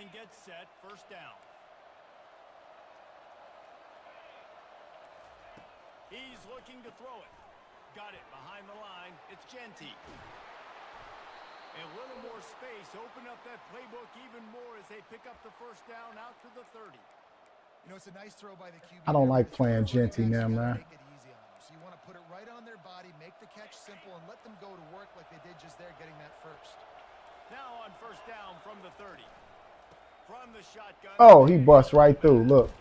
line gets set. First down. He's looking to throw it. Got it behind the line. It's Genty. A little more space. Open up that playbook even more as they pick up the first down out to the 30. You know, it's a nice throw by the QB. I don't like playing Genty now, man. Make it easy on them. So you want to put it right on their body, make the catch simple, and let them go to work like they did just there getting that first. Now on first down from the 30. From the shotgun. Oh, he busts right through. Look.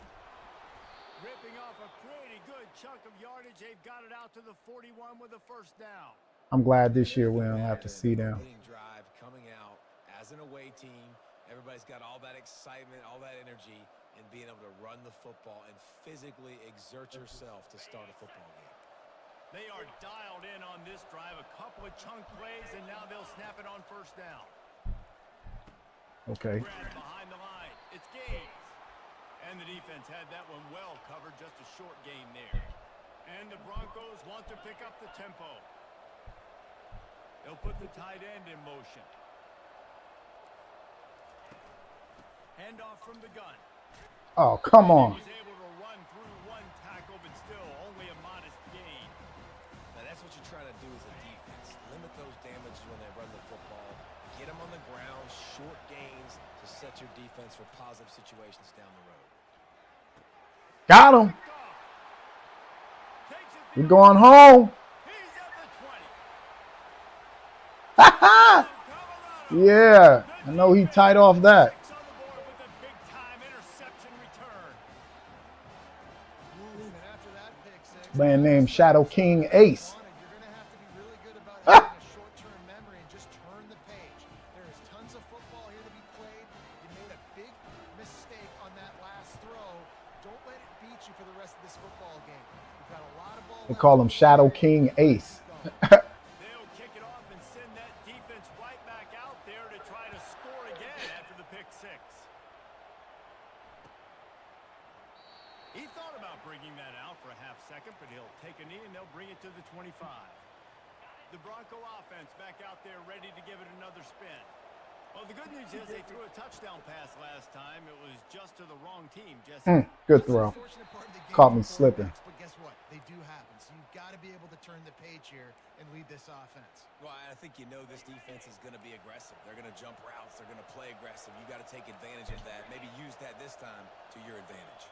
Ripping off a pretty good chunk of yardage. They've got it out to the 41 with a first down. I'm glad this year we don't have to see them. Drive coming out as an away team. Everybody's got all that excitement, all that energy, and being able to run the football and physically exert yourself to start a football game. They are dialed in on this drive. A couple of chunk plays, and now they'll snap it on first down. Okay. Behind the line. It's Gaines. And the defense had that one well covered. Just a short gain there. And the Broncos want to pick up the tempo. They'll put the tight end in motion. Handoff from the gun. Oh, come on. He was able to run through one tackle, but still only a modest gain. Now that's what you try to do as a defense. Limit those damages when they run the football. Get them on the ground, short gains to set your defense for positive situations down the road. Got him. We're going home. Yeah, I know he tied off that. Man named Shadow King Ace. They call him Shadow King Ace. They'll kick it off and send that defense right back out there to try to score again after the pick six. He thought about bringing that out for a half second, but he'll take a knee and they'll bring it to the 25. The Bronco offense back out there ready to give it another spin. Well, the good news is they threw a touchdown pass last time. It was just to the wrong team. Good throw. Caught me slipping. But guess what? They do happen. So you've got to be able to turn the page here and lead this offense. Well, I think you know this defense is going to be aggressive. They're going to jump routes. They're going to play aggressive. You got to take advantage of that. Maybe use that this time to your advantage.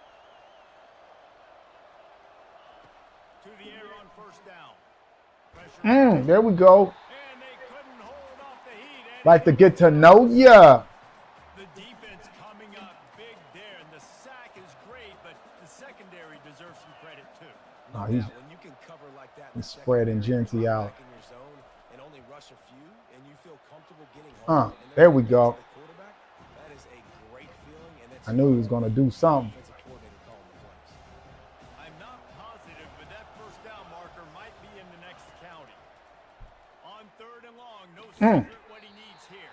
To the air on first down. There we go. And they couldn't hold off the heat. Like to get to know ya. The defense coming up big there, and the sack is great, but the secondary deserves some credit too. Oh, he's when you can cover like that, spreading Genty out. in your zone and only rush a few, and you feel comfortable getting home. There we go. That is a great feeling, and I knew he was gonna do something. I'm not positive, but that first down marker might be in the next county. On third and long, no secret what he needs here.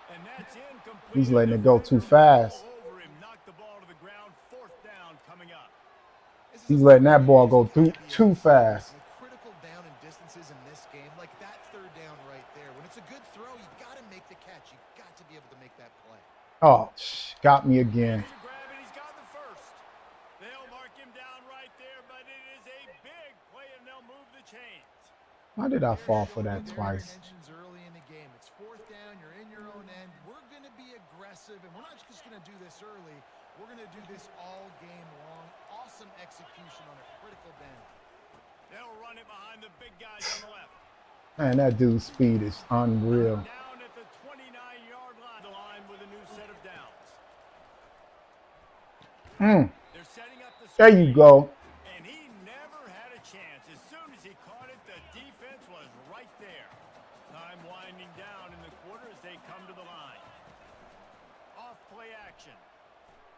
And that's incomplete. He's letting it go too fast. Over him, knocked the ball to the ground. Fourth down coming up. He's letting that ball go through too fast. Critical down and distances in this game, like that third down right there. When it's a good throw, you got to make the catch. You've got to be able to make that play. Oh, got me again. He's got the first. They'll mark him down right there, but it is a big play, and they'll move the chains. Why did I fall for that twice? Early in the game, it's fourth down. You're in your own end. We're going to be aggressive, and we're not just going to do this early. We're going to do this all game long. Awesome execution on a critical down. They'll run it behind the big guys on the left. Man, that dude's speed is unreal. Down at the 29-yard line with a new set of downs. They're setting up the There you go. And he never had a chance. As soon as he caught it, the defense was right there. Time winding down in the quarter as they come to the line. Off play action.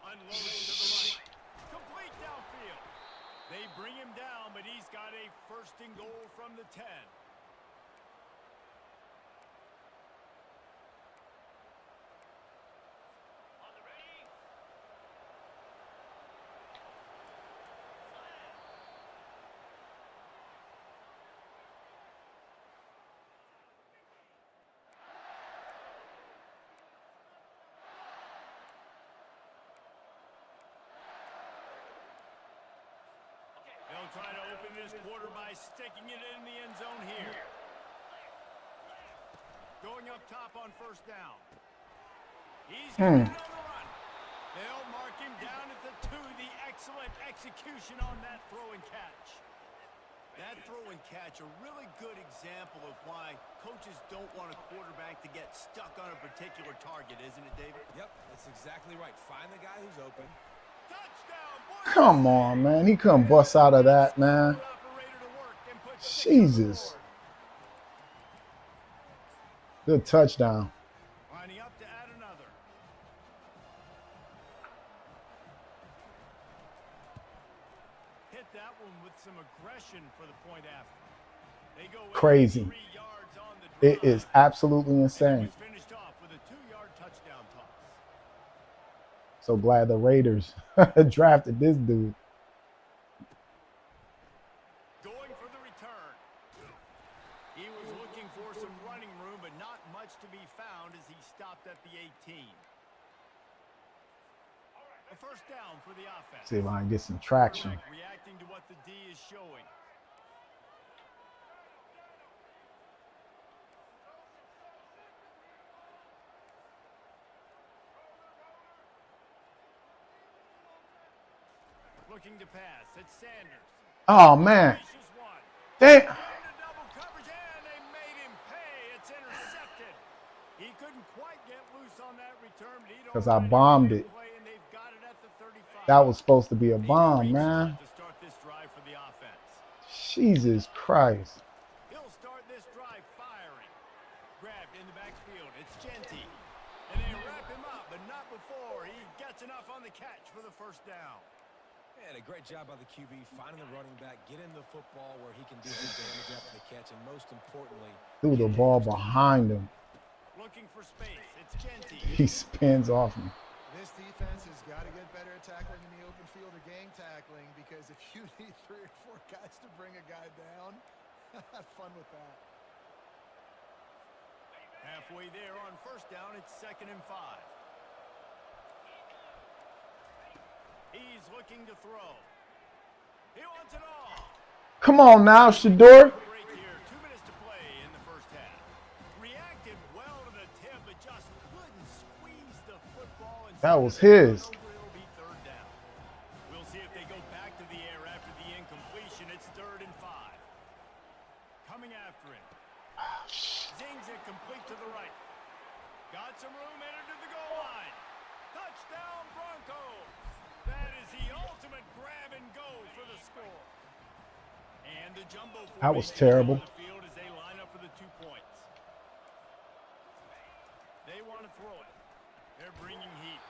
Unloaded to the right. Complete downfield. They bring him down, but he's got a first and goal from the 10. try to open this quarter by sticking it in the end zone here. Going up top on first down. He's going on the run. They'll mark him down at the 2. The excellent execution on that throw and catch. That throw and catch, a really good example of why coaches don't want a quarterback to get stuck on a particular target, isn't it, David? Yep, that's exactly right. Find the guy who's open. Touchdown! Come on, man. He couldn't bust out of that, man. Jesus. Good touchdown. Lining up to add another. Hit that one with some aggression for the point after. They go Crazy. 3 yards on the drive. It is absolutely insane. And it was finished off with a 2-yard touchdown toss. So glad the Raiders drafted this dude. Going for the return. He was looking for some running room, but not much to be found as he stopped at the 18. A first down for the offense. See if I can get some traction. Reacting to what the D is showing. Looking to pass. It's Sanders. Oh, man. Damn. Double coverage, and they made him pay. It's intercepted. He couldn't quite get loose on that return. Because I bombed it. And they've got it at the 35. That was supposed to be a bomb, man. To start this drive for the offense. Jesus Christ. He'll start this drive firing. Grabbed in the backfield. It's Genty. And they wrap him up, but not before he gets enough on the catch for the first down. And a great job by the QB, finding the running back, getting the football where he can do some damage after the catch, and most importantly, Threw the ball behind him. Looking for space. It's Genty. He spins off me. This defense has got to get better at tackling in the open field or gang tackling, because if you need 3 or 4 guys to bring a guy down, have fun with that. Halfway there on first down, it's 2nd and 5. He's looking to throw. He wants it all. Come on now, Shador. Break here. 2 minutes to play in the first half. Reacted well to the tip, but just couldn't squeeze the football. That was his. Will be 3rd down. We'll see if they go back to the air after the incompletion. It's 3rd and 5. Coming after him. Zings it complete to the right. Got some room, entered to the goal line. Touchdown, Broncos. That is the ultimate grab and go for the score. And the jumbo That was terrible. on the field as they line up for the 2 points. They want to throw it. They're bringing heat.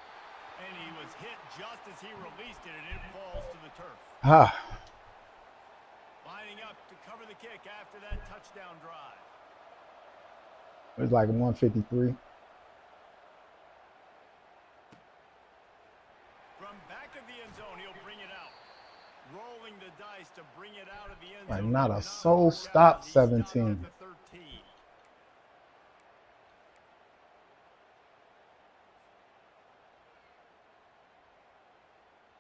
And he was hit just as he released it, and it falls to the turf. Lining up to cover the kick after that touchdown drive. It was like 153. From back of the end zone, he'll bring it out. Rolling the dice to bring it out of the end Like zone. not a soul stop. 17.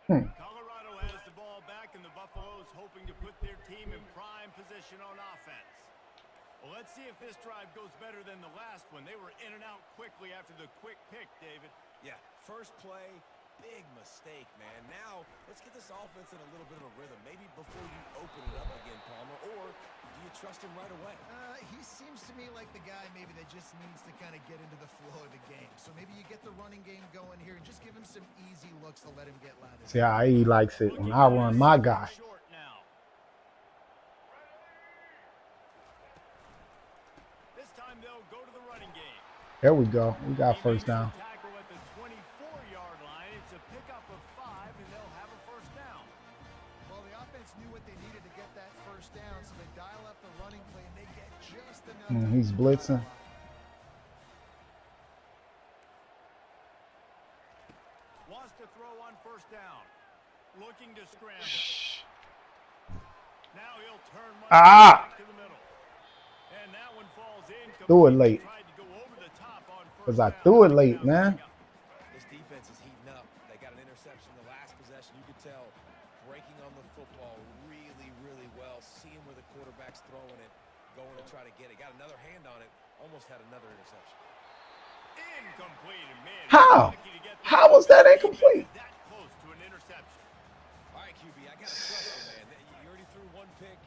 Colorado has the ball back, and the Buffaloes hoping to put their team in prime position on offense. Well, let's see if this drive goes better than the last one. They were in and out quickly after the quick pick, David. yeah, first play, big mistake, man. Now, let's get this offense in a little bit of a rhythm. Maybe before you open it up again, Palmer, or do you trust him right away? He seems to me like the guy maybe that just needs to kind of get into the flow of the game. So maybe you get the running game going here and just give him some easy looks to let him get loud. See how he likes it when I run my guy. This time they'll go to the running game. There we go. We got first down. Tackle at the 24-yard line. It's a pickup of 5, and they'll have a first down. Well, the offense knew what they needed to get that first down, so they dial up the running play, and they get just enough. He's blitzing. Wants to throw on first down. Looking to scramble. Now he'll turn back to the middle. And that one falls in. Threw it late. Because I threw it late, man. This defense is heating up. They got an interception the last possession. You could tell breaking on the football really, quarterback's throwing it, going to try to get it. Got another hand on it. Almost had another interception. Incomplete. Man, How? How was that incomplete? that close to an interception. All right, QB, I got to trust you, man. You already threw one pick.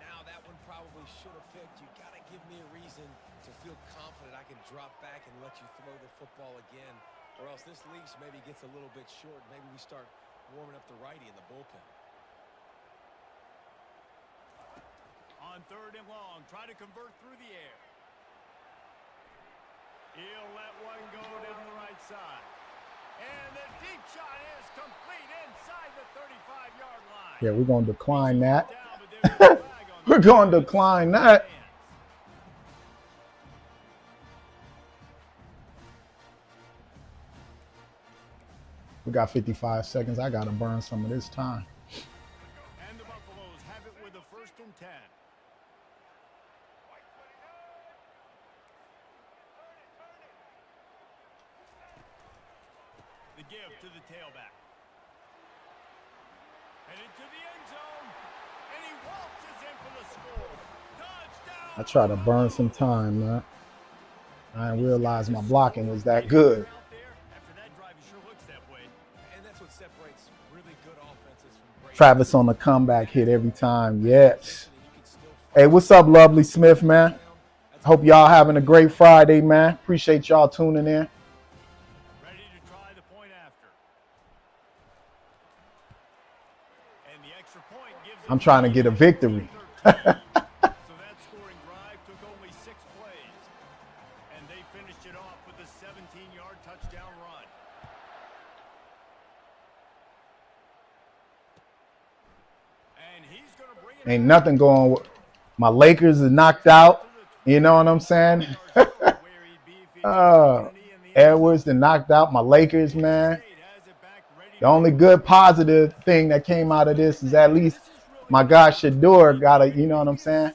Now that one probably should have picked. You got to give me a reason to feel confident I can drop back and let you throw the football again. Or else this leash maybe gets a little bit short. Maybe we start warming up the righty in the bullpen. On 3rd and long, try to convert through the air. He'll let one go down the right side. And the deep shot is complete inside the 35-yard line. Yeah, we're going to decline that. We're going to decline that. We got 55 seconds. I got to burn some of this time. And the Buffaloes have it with a 1st and 10. The give to the tailback. And into the end zone. And he waltzes in for the score. Touchdown! I try to burn some time, man. I didn't realize my blocking was that good. After that drive, he sure looks that way. And that's what separates really good offenses from great. Travis on the comeback hit every time. Yes. Hey, what's up, Lovely Smith, man? Hope y'all having a great Friday, man. Appreciate y'all tuning in. Ready to try the point after. And the extra point gives I'm trying to get a victory. So that scoring drive took only 6 plays. And they finished it off with a 17-yard touchdown run. And he's going to bring it. Ain't nothing going. My Lakers are knocked out. You know what I'm saying? Edwards are knocked out. My Lakers, man. The only good positive thing that came out of this is at least my guy Shador got a, you know what I'm saying?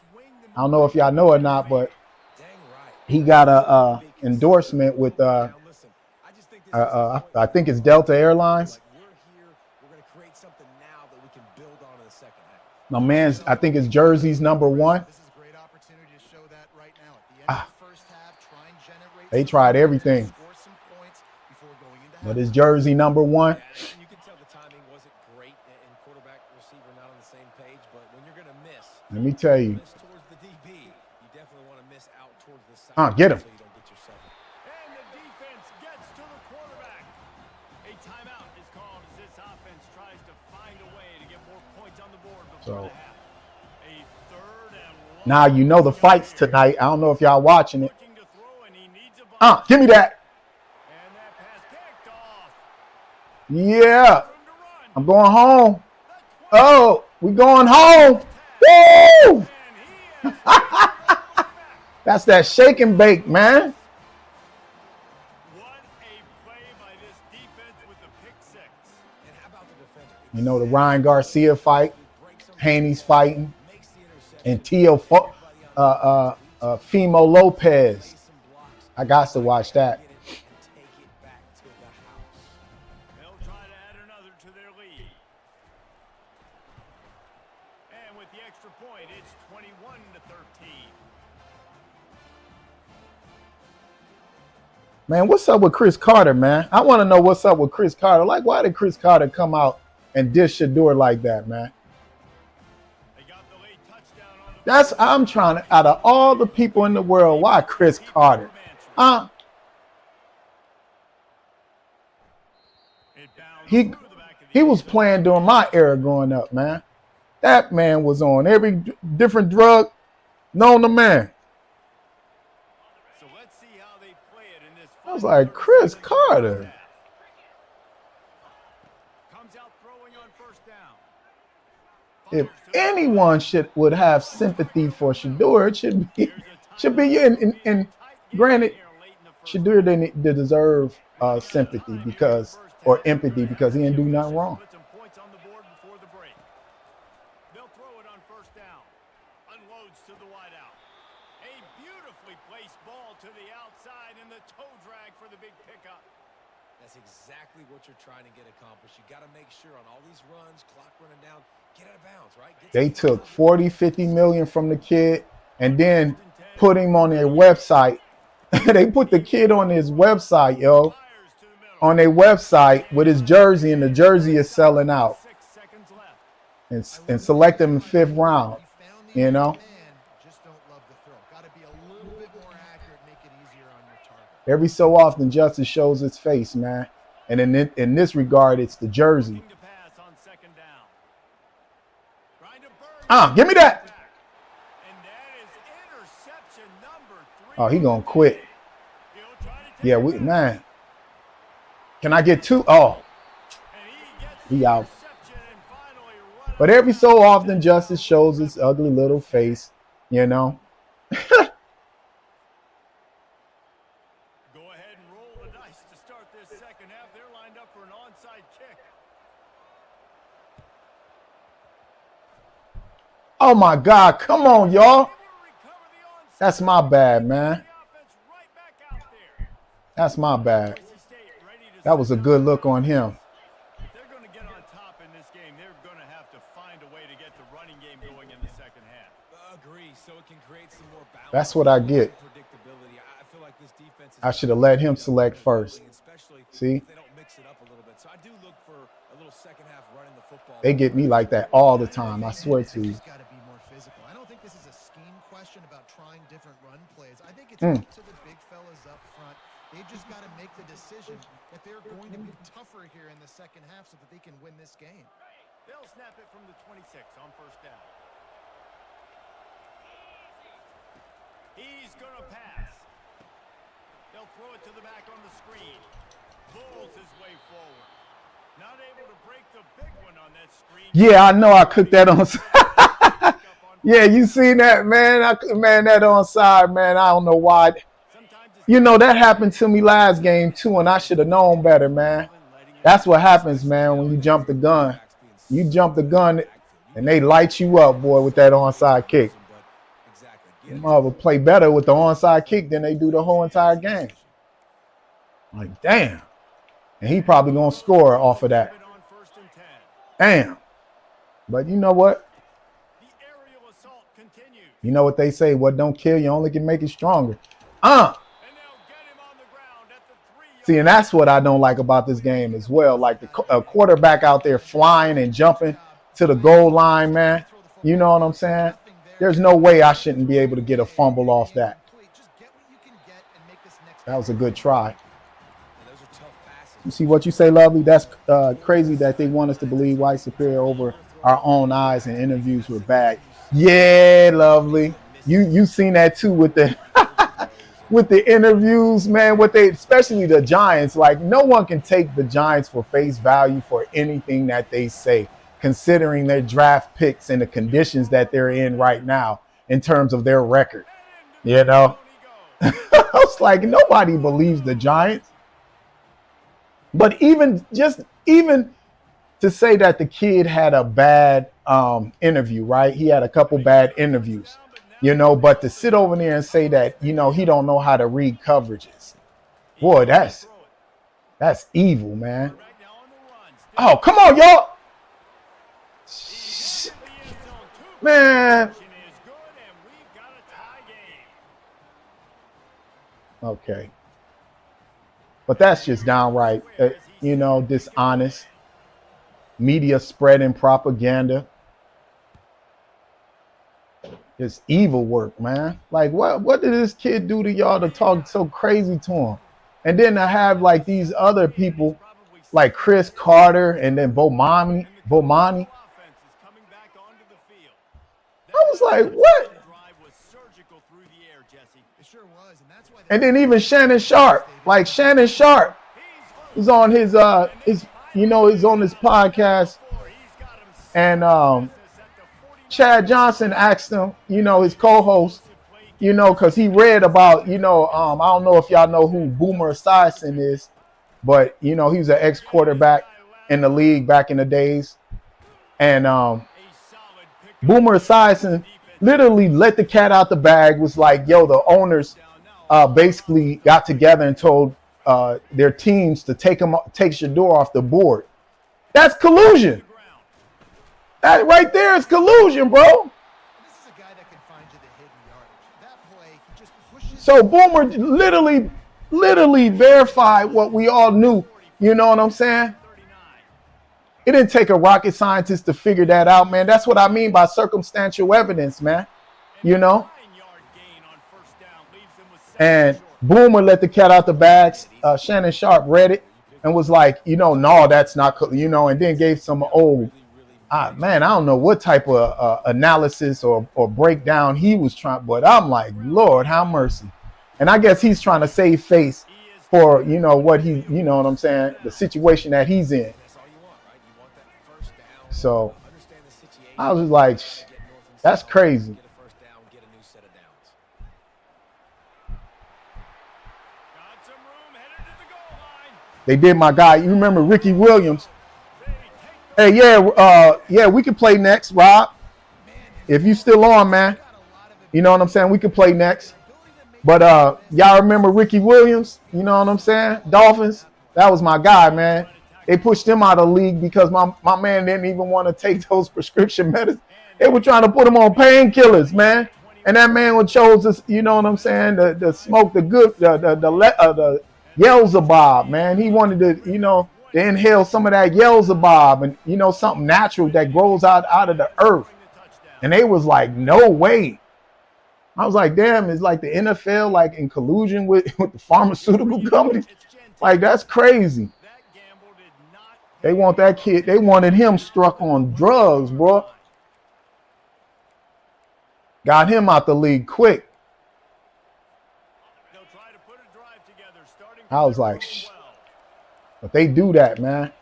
I don't know if y'all know or not, but he got a endorsement with I think it's Delta Airlines. My man's, I think his jersey's #1. This is a great opportunity to show that right now. At the end of the first half, try and generate They tried everything. score some points before going into But his jersey #1. You can tell the timing wasn't great and quarterback receiver not on the same page, but when you're going to miss, Let me tell you. miss towards the DB, you definitely want to miss out towards the side. Get him. So you don't get yourself. And the defense gets to the quarterback. A timeout is called as this offense tries to find a way to get more points on the board before the half. A 3rd and long. Now you know the fights tonight. I don't know if y'all watching it. Looking to throw, and he needs a ball. Give me that. And that pass picked off. Yeah. Room to run. I'm going home. The 20, Oh, we going home. Woo! and he is That's that shake and bake, man. What a play by this defense with the pick 6. And how about the defender? You know the Ryan Garcia fight, Haney's fighting, Makes the interception. and Fimo Lopez. I got to watch that. And take it back to the house. They'll try to add another to their lead. And with the extra point, it's 21-13. Man, what's up with Chris Carter, man? I want to know what's up with Chris Carter. Like, why did Chris Carter come out and dish Shador like that, man? They got the late touchdown on the I'm trying to, out of all the people in the world, why Chris Carter? It bounced He through the back of the he end was zone. playing during my era growing up, man. That man was on every different drug known to man. So let's see how they play it in this I was final like, 30 Chris seconds of the Carter. first half. Comes out throwing on 1st down. If Fires to the anyone would have sympathy for Shador, it should be you. And granted, Shador didn't deserve sympathy or empathy because he didn't do nothing wrong. Put some points on the board before the break. They'll throw it on 1st down. Unloads to the wideout. A beautifully placed ball to the outside and the toe drag for the big pickup. That's exactly what you're trying to get accomplished. You got to make sure on all these runs, clock running down, Get out of bounds, right? Get They to the took line. 40, 50 million from the kid and then put him on their website. They put the kid on his website, yo, Fires to the middle. on their website with his jersey, and the jersey is selling out. 6 seconds left. And select him in 5th round, He found the you know. open man, just don't love the throw. Got to be a little bit more accurate, make it easier on your target. Every so often, justice shows its face, man. And in this regard, it's the jersey. Looking to pass on 2nd down. Trying to burn. Give me that. And that is interception number 3. Oh, he gonna quit. He'll try to take Yeah, it. man. Can I get 2? Oh, And he gets he the out. interception and finally run But every so often, justice shows its ugly little face, you know. Go ahead and roll the dice to start this second half. They're lined up for an onside kick. Oh my God, come on, y'all. Able to recover the onside. That's my bad, man. The offense right back out there. That's my bad. Boise State ready to That was a set good up. look on him. They're going to get on top in this game. They're going to have to find a way to get the running game going in the second half. Agree. So it can create some more balance. That's what I get. Predictability. I feel like this defense is I should have let him select first. especially See? if they don't mix it up a little bit. So I do look for a little second half running the football. They get me like that all the time, I swear to you. Just got to be more physical. I don't think this is a scheme question about trying different run plays. I think it's Mm. up to the big fellas up front. They've just got to make the decision that they're going to be tougher here in the second half so that they can win this game. They'll snap it from the 26 on 1st down. He's going to pass. They'll throw it to the back on the screen. Bulls his way forward. Not able to break the big one on that screen. Yeah, I know I cooked that on. Yeah, you seen that, man? Man, that onside, man. I don't know why. You know, that happened to me last game, too, and I should have known better, man. That's what happens, man, when you jump the gun. You jump the gun, and they light you up, boy, with that onside kick. Them will play better with the onside kick than they do the whole entire game. Like, damn. And he probably going to score off of that. On 1st and 10. Damn. But you know what? The aerial assault continues. You know what they say, what don't kill you only can make it stronger. And they'll get him on the ground at the 3-yard. See, and that's what I don't like about this game as well. Like a quarterback out there flying and jumping to the goal line, man. You know what I'm saying? There's no way I shouldn't be able to get a fumble off that. Just get what you can get and make this next That was a good try. Those are tough passes. You see what you say, Lovely? That's crazy that they want us to believe white superior over our own eyes and interviews were bad. Yeah, Lovely. You seen that too with the with the interviews, man. What they, especially the Giants, like no one can take the Giants for face value for anything that they say, considering their draft picks and the conditions that they're in right now in terms of their record. You know, I was like, nobody believes the Giants. But even to say that the kid had a bad interview, right? He had a couple bad interviews, you know, but to sit over there and say that, you know, he don't know how to read coverages. Boy, that's evil, man. Oh, come on, y'all. Man. Okay. But that's just downright, you know, dishonest. Media spreading propaganda. It's evil work, man. Like, what did this kid do to y'all to talk so crazy to him? And then to have, like, these other people, like Chris Carter and then Bomani. I was like, what? And then even Shannon Sharp, like Shannon Sharp is on his you know, he's on his podcast, and Chad Johnson asked him, you know, his co-host, you know, because he read about, you know, I don't know if y'all know who Boomer Esiason is, but you know, he was an ex-quarterback in the league back in the days, and Boomer Esiason literally let the cat out the bag. Was like, yo, the owners basically got together and told their teams to take Shador off the board. That's collusion. That right there is collusion, bro. This is a guy that can find you the hidden yardage. That play, he just pushes. So Boomer literally verified what we all knew. You know what I'm saying? It didn't take a rocket scientist to figure that out, man. That's what I mean by circumstantial evidence, man. You know? And Boomer let the cat out the bags. Shannon Sharp read it and was like, no, that's not, and then gave some old, man, I don't know what type of analysis or breakdown he was trying, but I'm like, Lord, have mercy. And I guess he's trying to save face for, what he, what I'm saying, the situation that he's in. So I was like, that's crazy. They did my guy. You remember Ricky Williams? Hey, yeah, we can play next, Rob. If you still on, man. You know what I'm saying? We can play next. But y'all remember Ricky Williams? You know what I'm saying? Dolphins. That was my guy, man. They pushed him out of the league because my man didn't even want to take those prescription medicines. They were trying to put him on painkillers, man. And that man chose to, you know what I'm saying, to smoke the good, the Yelzabub, man. He wanted to, to inhale some of that Yelzabub and, something natural that grows out of the earth. And they was like, no way. I was like, damn, it's like the NFL, like in collusion with the pharmaceutical companies. Like, that's crazy. They want that kid. They wanted him struck on drugs, bro. Got him out the league quick. I was like, shh. But they do that, man.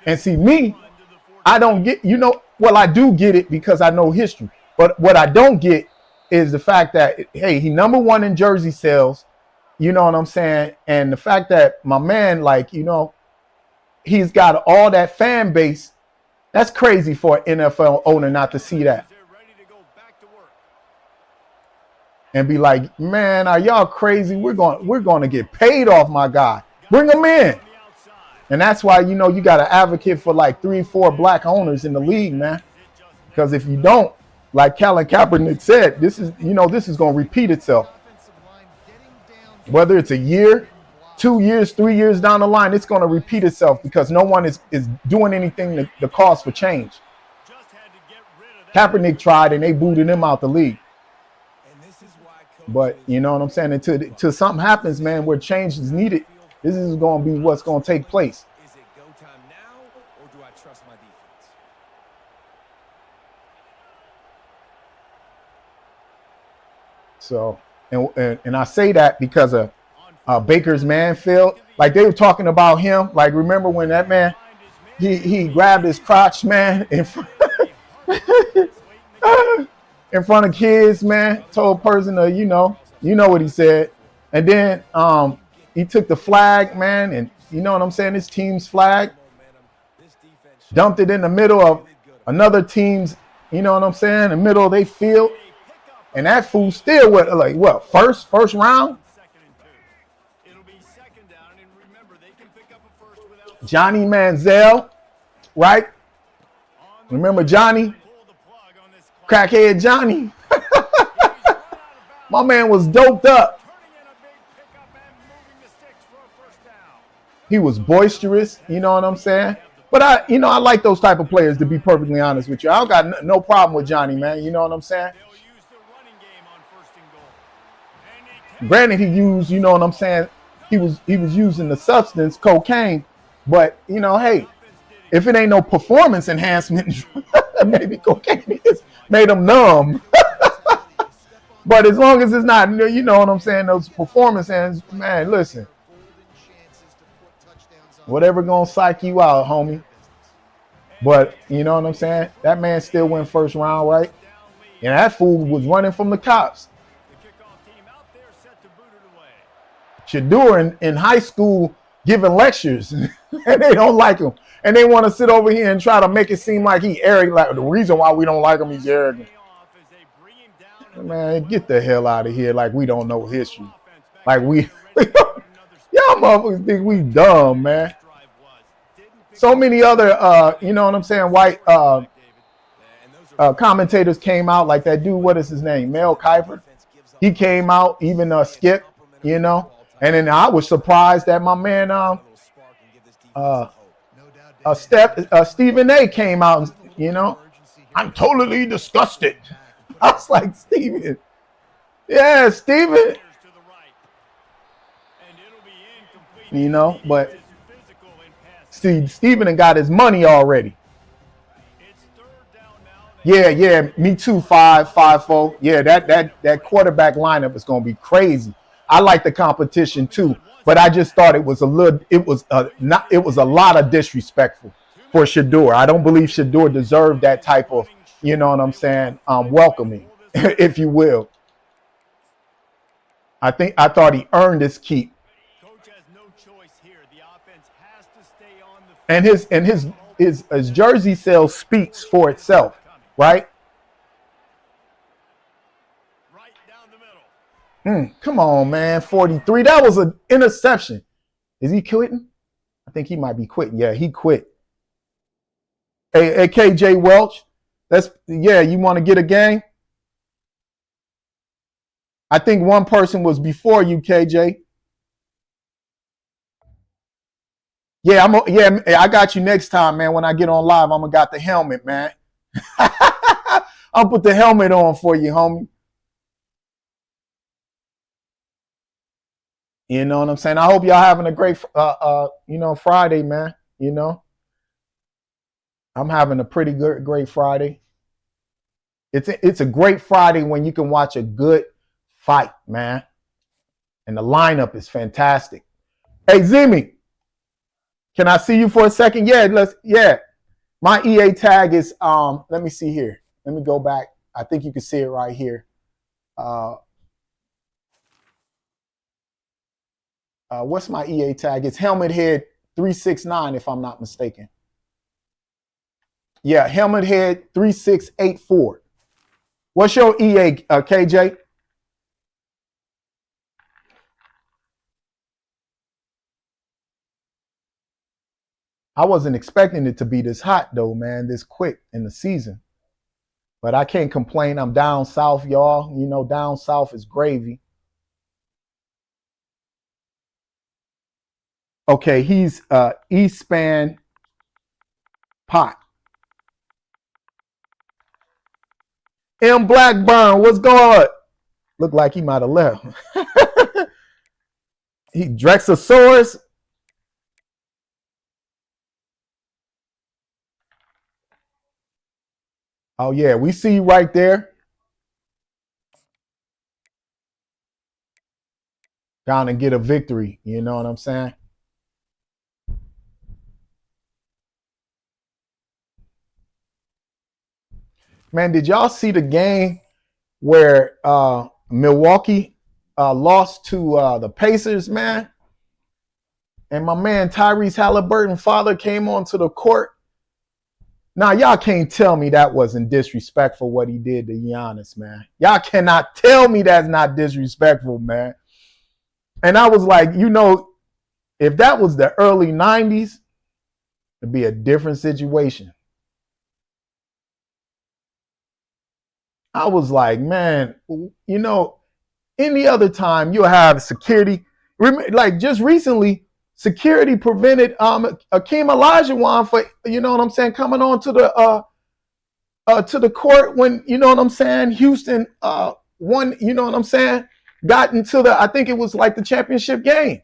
And see, me, I don't get, well, I do get it because I know history. But what I don't get is the fact that, hey, he #1 in jersey sales. You know what I'm saying? And the fact that my man, like, he's got all that fan base. That's crazy for an NFL owner not to see that. And be like, man, are y'all crazy? We're going to get paid off my guy. Bring him in. And that's why, you got to advocate for like 3-4 black owners in the league, man. Because if you don't, like Colin Kaepernick said, this is going to repeat itself. Whether it's a year, 2 years, 3 years down the line, it's going to repeat itself because no one is doing anything to cause for change. Kaepernick tried and they booted him out the league. But you know what I'm saying? Until something happens, man, where change is needed, this is going to be what's going to take place. Is it go time now, or do I trust my defense? So, and I say that because of Baker's Manfield. Like they were talking about him. Like remember when that man, he grabbed his crotch, man, in front of kids, man. Told a person to, you know what he said. And then he took the flag, man, and you know what I'm saying, his team's flag, dumped it in the middle of another team's, you know what I'm saying, in the middle of their field. And that fool still went like what, first round? Johnny Manziel, right? Remember Johnny? Crackhead Johnny. My man was doped up. He was boisterous, you know what I'm saying? But I like those type of players, to be perfectly honest with you. I don't got no problem with Johnny, man. You know what I'm saying? Granted, he used, you know what I'm saying? He was using the substance, cocaine. But, hey, if it ain't no performance enhancement, maybe cocaine just made him numb. But as long as it's not, you know what I'm saying, those performance enhancements, man, listen. Whatever gonna psych you out, homie. But, you know what I'm saying? That man still went first round, right? And that fool was running from the cops. Shadur in high school giving lectures, and they don't like him. And they want to sit over here and try to make it seem like he arrogant. Like the reason why we don't like him, he's arrogant. Man, get the hell out of here. Like we don't know history. Like y'all motherfuckers think we dumb, man. so many other, you know what I'm saying, white commentators came out, like that dude, what is his name, Mel Kiper. He came out, even Skip, you know. And then I was surprised that my man Stephen A came out and, you know, I'm totally disgusted. I was like, Stephen. Yeah, Stephen. You know, but Stephen got his money already. Yeah, me too. 5-5-4. Yeah, that quarterback lineup is gonna be crazy. I like the competition too, but I just thought it was a lot of disrespectful for Shador. I don't believe Shador deserved that type of, you know what I'm saying, welcoming, if you will. I thought he earned his keep. And his jersey sales speaks for itself, right? Come on, man. 43. That was an interception. Is he quitting? I think he might be quitting. Yeah, he quit. Hey, KJ Welch. You want to get a game? I think one person was before you, KJ. Yeah, I got you next time, man. When I get on live, I'm gonna got the helmet, man. I'll put the helmet on for you, homie. You know what I'm saying? I hope y'all having a great, Friday, man. You know, I'm having a pretty great Friday. It's a great Friday when you can watch a good fight, man. And the lineup is fantastic. Hey, Zimmy, can I see you for a second? Yeah. My EA tag is, let me see here. Let me go back. I think you can see it right here. What's my EA tag? It's Helmet Head 369, if I'm not mistaken. Yeah, Helmet Head 3684. What's your EA, KJ? I wasn't expecting it to be this hot, though, man, this quick in the season. But I can't complain. I'm down south, y'all. You know, down south is gravy. Okay, he's East Span Pot. M. Blackburn, what's going on? Looked like he might have left. He Drexosaurus. Oh, yeah, we see you right there. Down and get a victory. You know what I'm saying? Man, did y'all see the game where Milwaukee lost to the Pacers, man? And my man Tyrese Halliburton father came onto the court. Now, y'all can't tell me that wasn't disrespectful what he did to Giannis, man. Y'all cannot tell me that's not disrespectful, man. And I was like, you know, if that was the early 90s, it'd be a different situation. I was like, man, you know, any other time you'll have security. Like just recently, security prevented Akeem Olajuwon for, you know what I'm saying, coming on to the court when, you know what I'm saying, Houston won, you know what I'm saying, got into I think it was like the championship game.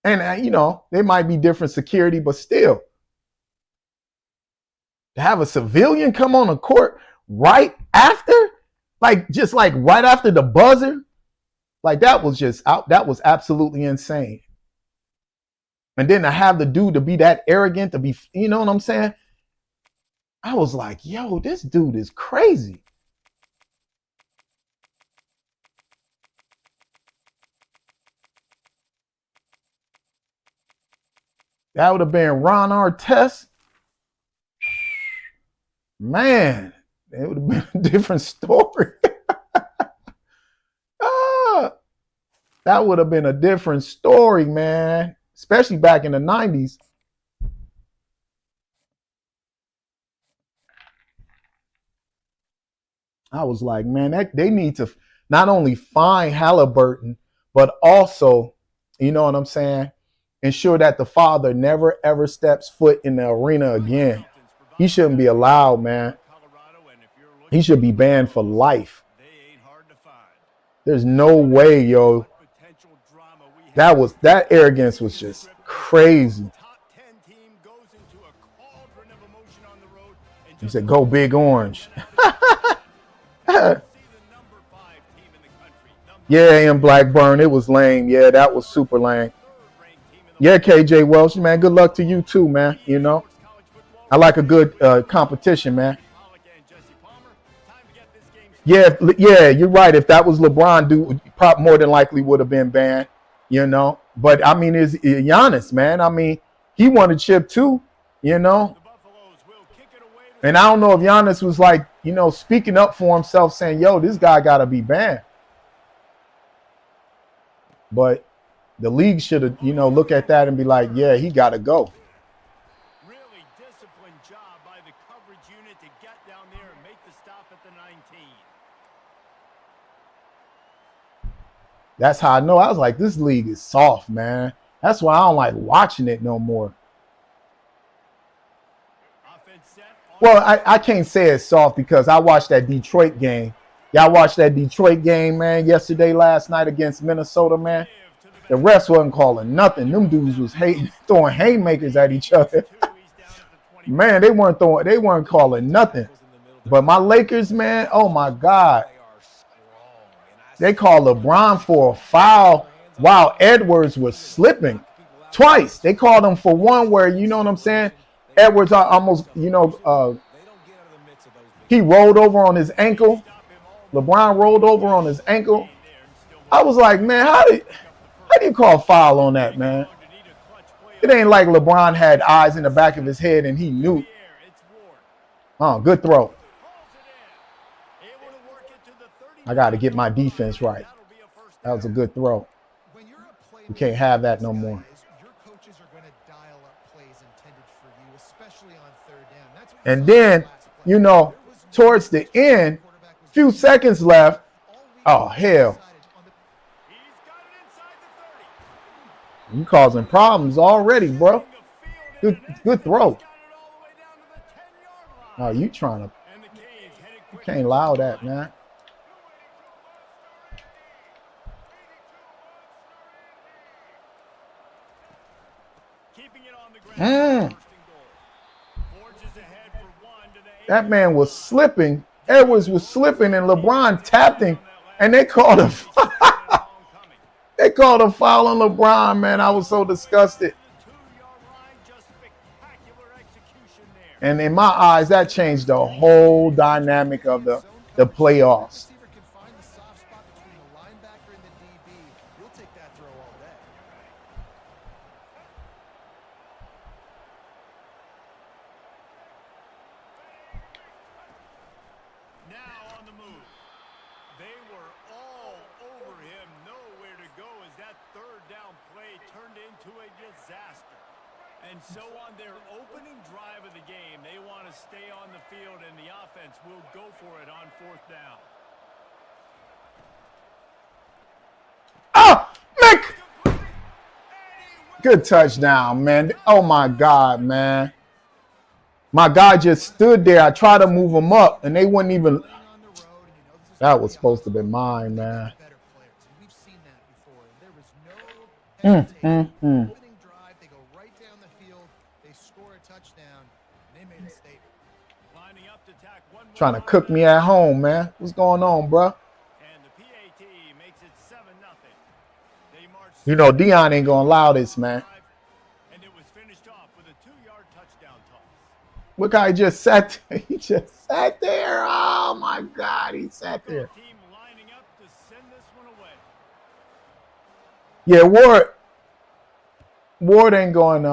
And, you know, there might be different security, but still. To have a civilian come on the court right after, just right after the buzzer, like that was absolutely insane. And then to have the dude to be that arrogant, to be, you know what I'm saying? I was like, yo, this dude is crazy. That would have been Ron Artest. Man, it would have been a different story. That would have been a different story, man. Especially back in the 90s. I was like, man, they need to not only find Halliburton, but also, you know what I'm saying, ensure that the father never ever steps foot in the arena again. He shouldn't be allowed, man. He should be banned for life. There's no way, yo. That arrogance was just crazy. He said, "Go Big Orange." Yeah, in Blackburn, it was lame. Yeah, that was super lame. Yeah, KJ Welsh, man, good luck to you too, man. You know, I like a good competition, man. Yeah, you're right. If that was LeBron, dude, probably more than likely would have been banned. You know, but I mean, is Giannis, man? I mean, he won a chip too. You know, and I don't know if Giannis was like, you know, speaking up for himself, saying, "Yo, this guy got to be banned." But the league should have, you know, look at that and be like, "Yeah, he got to go." Really disciplined job by the coverage unit to get down there and make the stop at the 19. That's how I know. I was like, this league is soft, man. That's why I don't like watching it no more. Well, I can't say it's soft because I watched that Detroit game. Y'all watched that Detroit game, man, last night against Minnesota, man. The refs wasn't calling nothing. Them dudes was throwing haymakers at each other. Man, they weren't calling nothing. But my Lakers, man, oh my God. They called LeBron for a foul while Edwards was slipping twice. They called him for one where, you know what I'm saying, Edwards almost, you know, he rolled over on his ankle. LeBron rolled over on his ankle. I was like, man, how do you call foul on that, man? It ain't like LeBron had eyes in the back of his head and he knew. Oh, good throw. I got to get my defense right. That was a good throw. You can't have that no more. And then, you know, towards the end, few seconds left. Oh, hell. You causing problems already, bro. Good throw. Oh, you can't allow that, man. That man was slipping. Edwards was slipping, and LeBron tapped him, and they called him. They called a foul on LeBron, man. I was so disgusted. And in my eyes, that changed the whole dynamic of the playoffs. And so on their opening drive of the game, they want to stay on the field, and the offense will go for it on fourth down. Oh, Mick! Good touchdown, man. Oh, my God, man. My guy just stood there. I tried to move him up, and they wouldn't even. That was supposed to be mine, man. Trying to cook me at home, man. What's going on, bro? You know, Dion ain't gonna allow this, man. Look how he just sat there. He just sat there. Oh my God, he sat there. Yeah, Ward ain't going.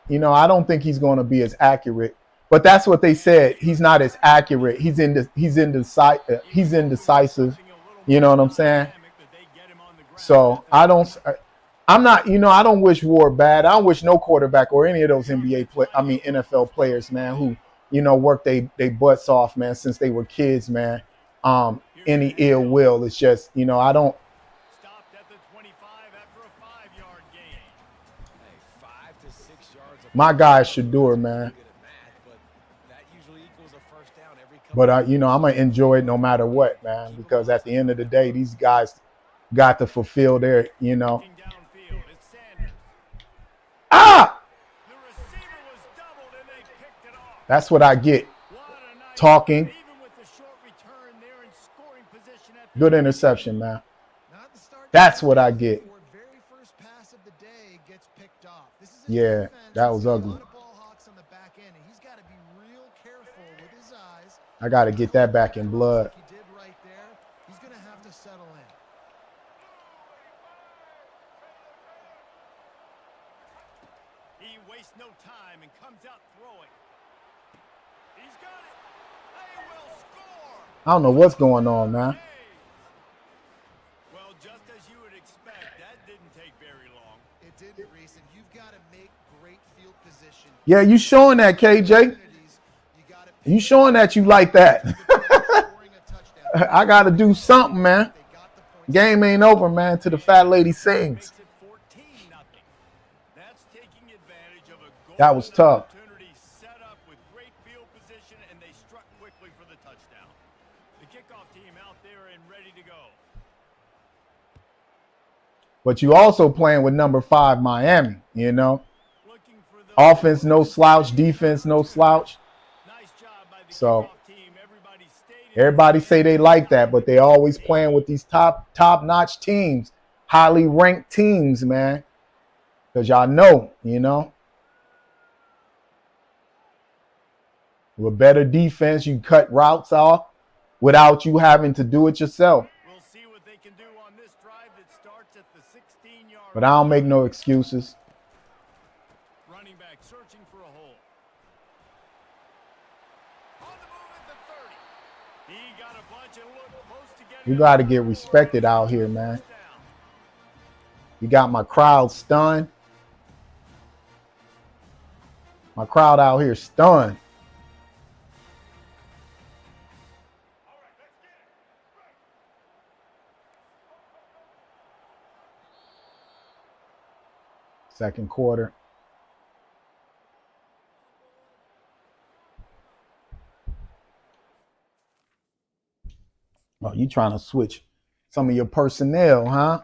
You know, I don't think he's going to be as accurate. But that's what they said. He's not as accurate. He's indecisive. You know what I'm saying? So I'm not, I don't wish war bad. I don't wish no quarterback or any of those NFL players, man, who, work they butts off, man, since they were kids, man. Any ill will. It's just, I don't. Stopped at the 25 after a 5-yard gain. Hey, 5 to 6 yards. My guy should do it, man. But that usually equals a first down every couple. But I'm gonna enjoy it no matter what, man, because at the end of the day, these guys got to fulfill their, Downfield, it's Sanders. Ah! The receiver was doubled and they picked it off. That's what I get. What a nice Talking. even with the short return there in scoring position at the Good interception, man. Not the start That's what I get. before very first pass of the day gets picked off. This is a Yeah, defense that was that's got a ugly. lot of ball hawks on the back end, and he's got to be real careful with his eyes. I got to get that back in blood. Like he did right there. He's going to have to settle in. He wastes no time and comes out throwing. He's got it. They will score. I don't know what's going on, man. Well, just as you would expect, that didn't take very long. It didn't, Reese, and you've got to make great field position. Yeah, you showing that, KJ. You showing that you like that. I got to do something, man. Game ain't over, man, till the fat lady sings. Makes it 14-0. That's taking advantage of a That was tough. opportunity set up with great field position, and they struck quickly for the touchdown. The kickoff team out there and ready to go. But you also playing with number 5 Miami, Looking for the Offense, no slouch. Defense, no slouch. nice job by the So, kickoff team. Everybody say they like that, but they always playing with these top-notch teams, highly ranked teams, man. Because y'all know, with better defense, you cut routes off without you having to do it yourself. We'll see what they can do on this drive that starts at the 16-yard But I don't make no excuses. running back searching for a hole. On the move at the 30. He got a bunch and looked close to getting You got to get respected out here, man. You got my crowd stunned. My crowd out here stunned. Second quarter. Oh, you trying to switch some of your personnel, huh?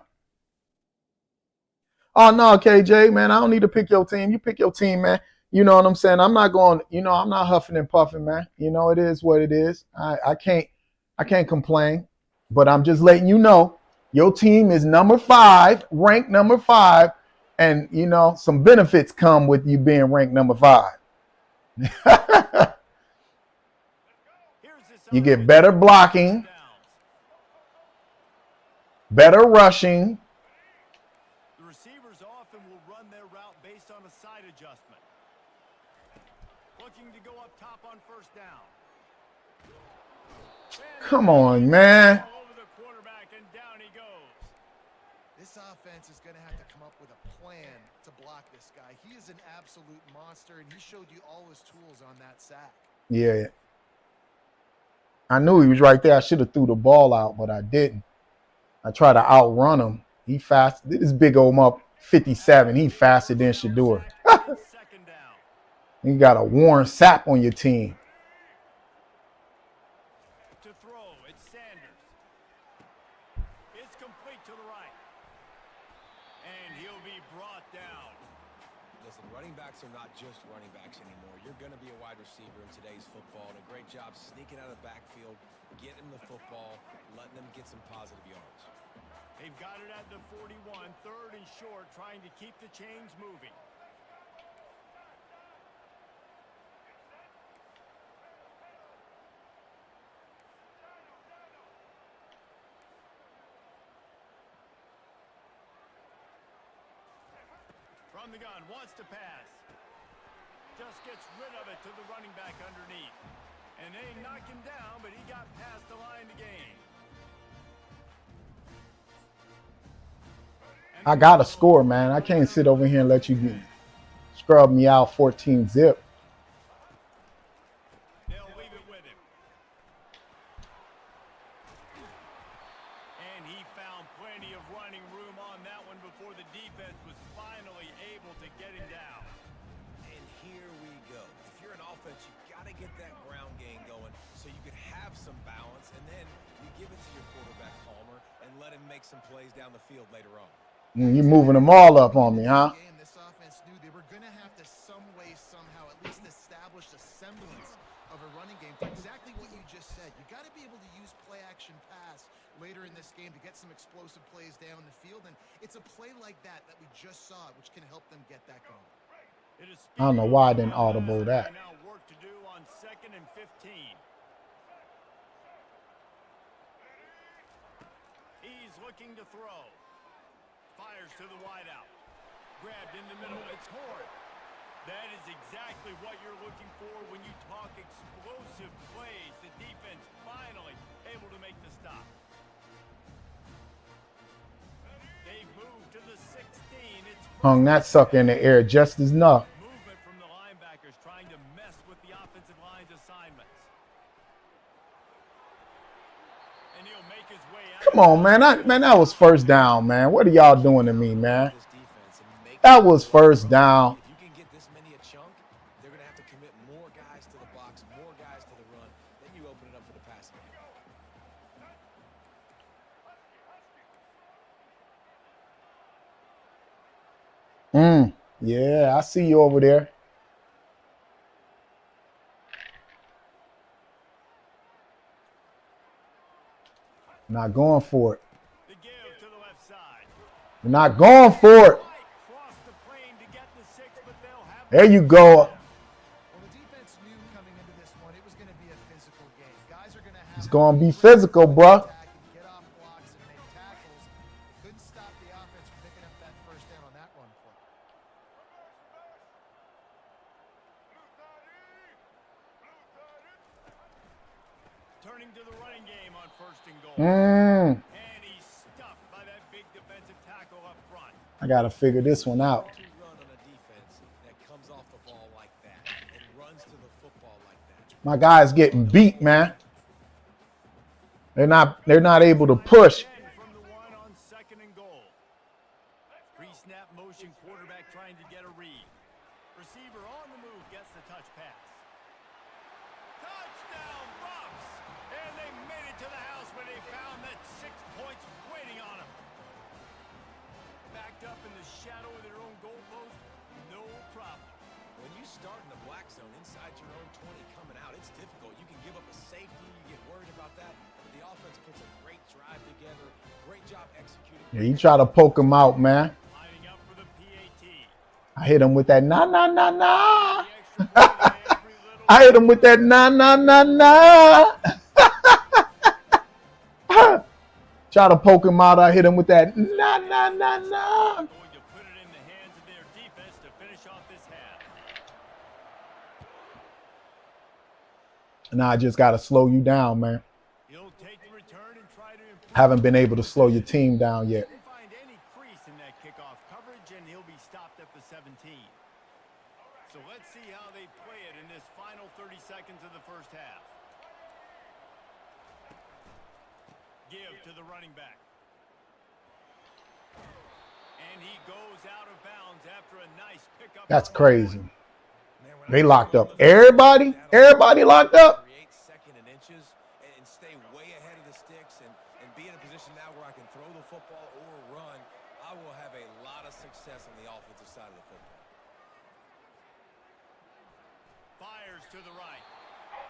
Oh, no, KJ, man, I don't need to pick your team. You pick your team, man. You know what I'm saying? I'm not going, I'm not huffing and puffing, man. It is what it is. I can't complain, but I'm just letting you know your team is number 5, ranked number 5, and, some benefits come with you being ranked number 5. You get better blocking, better rushing. The receivers often will run their route based on a side adjustment. Looking to go up top on first down. Come on, man. All over the quarterback, and down he goes. This offense is going to have to come up with a plan to block this guy. He is an absolute monster, and he showed you all his tools on that sack. Yeah. I knew he was right there. I should have threw the ball out, but I didn't. I tried to outrun him. He fast. This big old up 57. He faster than Shador. Second down. You got a Warren Sapp on your team. To throw, it's Sanders. It's complete to the right. And he'll be brought down. Listen, running backs are not just running backs anymore. You're going to be a wide receiver in today's football, and a great job sneaking out of the backfield, getting the football, letting them get some positive yards. They've got it at the 41, third and short, trying to keep the chains moving. From the gun, wants to pass. Just gets rid of it to the running back underneath. And they knock him down, but he got past the line to gain. I got to score, man. I can't sit over here and let you scrub me out 14-zip. They'll leave it with him. And he found plenty of running room on that one before the defense was finally able to get him down. And here we go. If you're an offense, you got to get that ground game going so you can have some balance, and then you give it to your quarterback, Palmer, and let him make some plays down the field later on. You're moving them all up on me, huh? This offense knew they were going to have to some way, somehow, at least establish a semblance of a running game for exactly what you just said. You got to be able to use play-action pass later in this game to get some explosive plays down the field, and it's a play like that we just saw, which can help them get that going. I don't know why I didn't audible that. Now work to do on 2nd and 15. He's looking to throw. Fires to the wideout. Grabbed in the middle. It's Horn. That is exactly what you're looking for when you talk explosive plays. The defense finally able to make the stop. They've moved to the 16. It's Hung that sucker in the air just as enough. movement from the linebackers trying to mess with the offensive line's assignments. And he'll make his way out. Come on, man. That was first down, man. What are y'all doing to me, man? That was first down. If you can get this many a chunk, they're going to have to commit more guys to the box, more guys to the run. Then you open it up for the passing game. Yeah, I see you over there. Not going for it. The give to the left side. We're not going for it. Cross the plane to get the 6, but they'll have There you go. Well, the defense knew coming into this one it was going to be a physical game. Guys are going to have It's going to be physical, bruh. get off blocks and make tackles. Couldn't stop the offense from picking up that first down on that run play. turning to the running game on 1st and goal. Mm. And he's stuffed by that big defensive tackle up front. I got to figure this one out. To run on a defense that comes off the ball like that and runs to the football like that. My guy's getting beat, man. They're not able to push. From the one on 2nd and goal. Pre-snap motion, quarterback trying to get a read. Receiver on the move, gets the touch pass. Touchdown, Buffs! And they made it to the house when they found that 6 points waiting on them. Backed up in the shadow of their own goalpost, no problem. When you start in the black zone inside your own 20 coming out, it's difficult. You can give up a safety, you get worried about that. But the offense puts a great drive together. Great job executing. Yeah, you try to poke him out, man. Lining up for the PAT. I hit him with that nah. The extra point in every little I hit him with that nah. Try to poke him out. I hit him with that nah. going to put it in the hands of their defense to finish off this half. Now I just got to slow you down, man. He'll take the return and try to improve. Haven't been able to slow your team down yet. Didn't find any crease in that kickoff coverage, and he'll be stopped at the 17. So let's see how they play it in this final 30 seconds of the first half. Give to the running back. And he goes out of bounds after a nice pickup. That's crazy. They locked up everybody. Everybody locked up. Create 2nd and inches and stay way ahead of the sticks and be in a position now where I can throw the football or run. I will have a lot of success on the offensive side of the football. Fires to the right.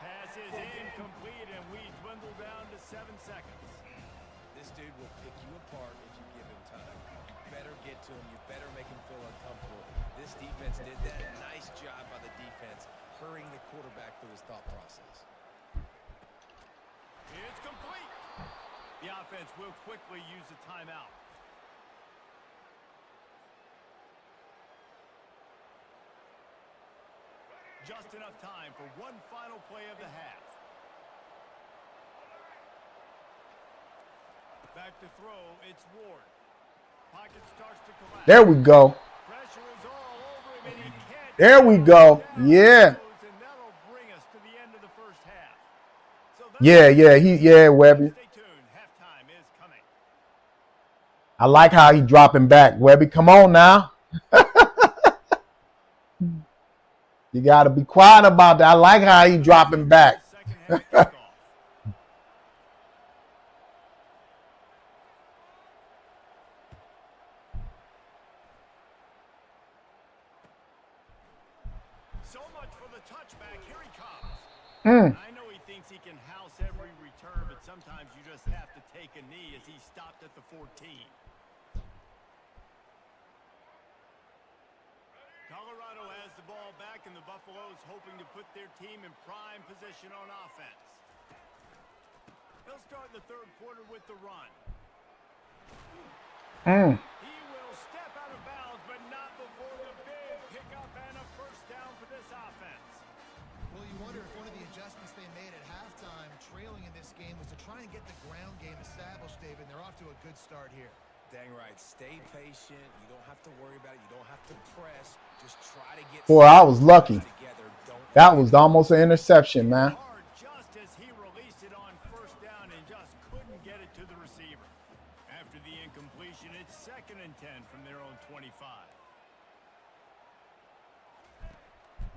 Pass is incomplete, and we dwindle down to 7 seconds. This dude will pick you apart if you give him time. You better get to him. You better make him feel uncomfortable. This defense did that. Nice job by the defense, hurrying the quarterback through his thought process. It's complete. The offense will quickly use a timeout. Just enough time for one final play of the half. Back to throw, it's Ward. Pocket starts to collapse. There we go. Pressure is all over him, and he can't. There we go. Yeah. And that'll bring us to the end of the first half. So Yeah, Webby. stay tuned. Halftime is coming. I like how he dropping back. Webby, come on now. You got to be quiet about that. I like how he dropping back. Second half kickoff. So much for the touchback. Here he comes. I know he thinks he can house every return, but sometimes you just have to take a knee as he stopped at the 14. Colorado has the ball back, and the Buffaloes hoping to put their team in prime position on offense. They'll start the third quarter with the run. He will step out of bounds, but not before the big pickup and a first down for this offense. Well, you wonder if one of the adjustments they made at halftime, trailing in this game, was to try and get the ground game established, David. They're off to a good start here. Dang right. Stay patient. You don't have to worry about it. You don't have to press. Just try to get Boy, I was lucky. together. That was almost an interception, man. Hard just as he released it on first down and just couldn't get it to the receiver. After the incompletion, it's 2nd and 10 from their own 25.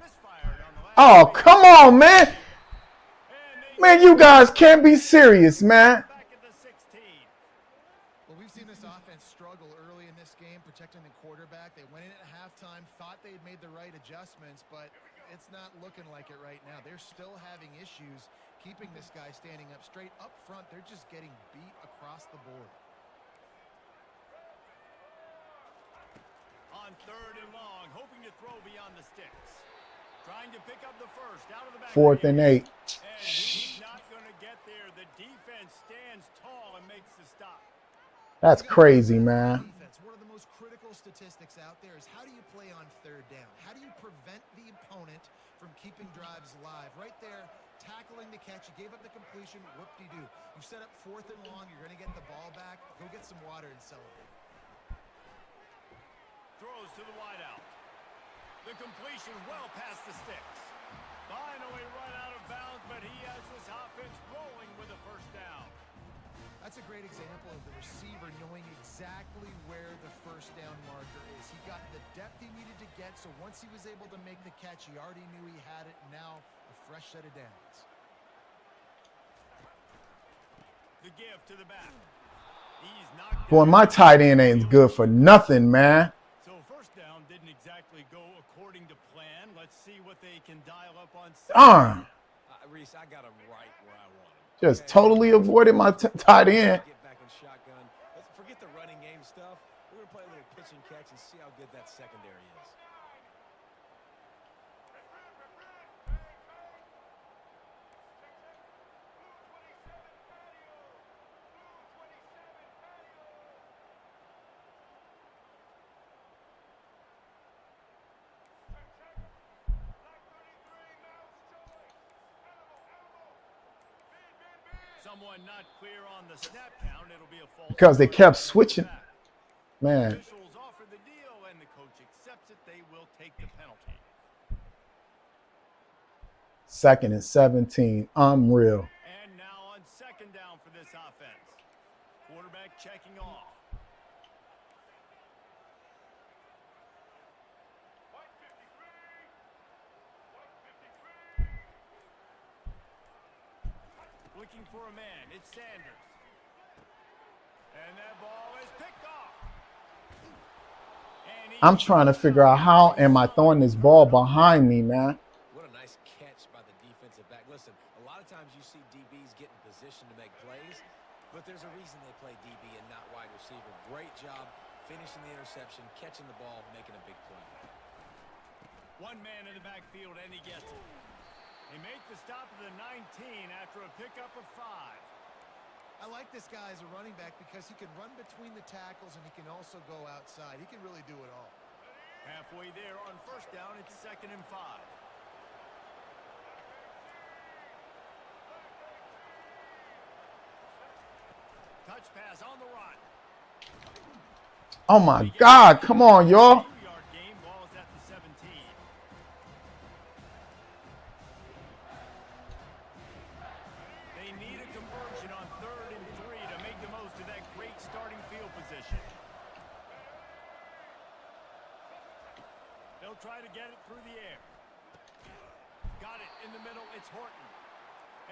Misfired on the last. Oh, come on, man. Man, you guys can't be serious, man. Back at the 16. Well, we've seen this offense struggle early in this game, protecting the quarterback. They went in at halftime, thought they'd made the right adjustments, but it's not looking like it right now. They're still having issues keeping this guy standing up straight. Up front, they're just getting beat across the board. On 3rd and long, hoping to throw beyond the sticks. Trying to pick up the first out of the back. 4th and 8. And he's not going to get there. The defense stands tall and makes the stop. That's crazy, man. Defense, one of the most critical statistics out there is how do you play on 3rd down? How do you prevent the opponent from keeping drives alive? Right there, tackling the catch. You gave up the completion. Whoop-de-doo. You set up 4th and long. You're going to get the ball back. Go get some water and celebrate. Throws to the wideout. The completion well past the sticks. Finally run out of bounds, but he has this offense rolling with a first down. That's a great example of the receiver knowing exactly where the first down marker is. He got the depth he needed to get, so once he was able to make the catch, he already knew he had it. Now, a fresh set of downs. The give to the back. He's knocked Boy, my tight end ain't good for nothing, man. So first down didn't exactly go according to plan. Let's see what they can dial up on. Darn. Reese, I got him right where I want him. Just totally avoided my tight end. Get back in shotgun. Let's forget the running game stuff. We're going to play a little pitch and catch and see how good that secondary is. Someone not clear on the snap count. It'll be a false Because they kept start. switching. Man, Officials offer the deal, and the coach accepts it. They will take the penalty. 2nd and 17. Unreal. And now on 2nd down for this offense. Quarterback checking off. Looking for a man. It's Sanders. And that ball is picked off. I'm trying to figure out how am I throwing this ball behind me, man. What a nice catch by the defensive back. Listen, a lot of times you see DBs get in position to make plays, but there's a reason they play DB and not wide receiver. Great job finishing the interception, catching the ball, making a big play. One man in the backfield, and he gets it. They make the stop at the 19 after a pickup of 5. I like this guy as a running back because he can run between the tackles and he can also go outside. He can really do it all. Halfway there on first down, it's 2nd and 5. Touch pass on the run. Oh my God, come on, y'all. 2-yard game, ball is at the 17. They need a conversion on 3rd and 3 to make the most of that great starting field position. They'll try to get it through the air. Got it in the middle. It's Horton.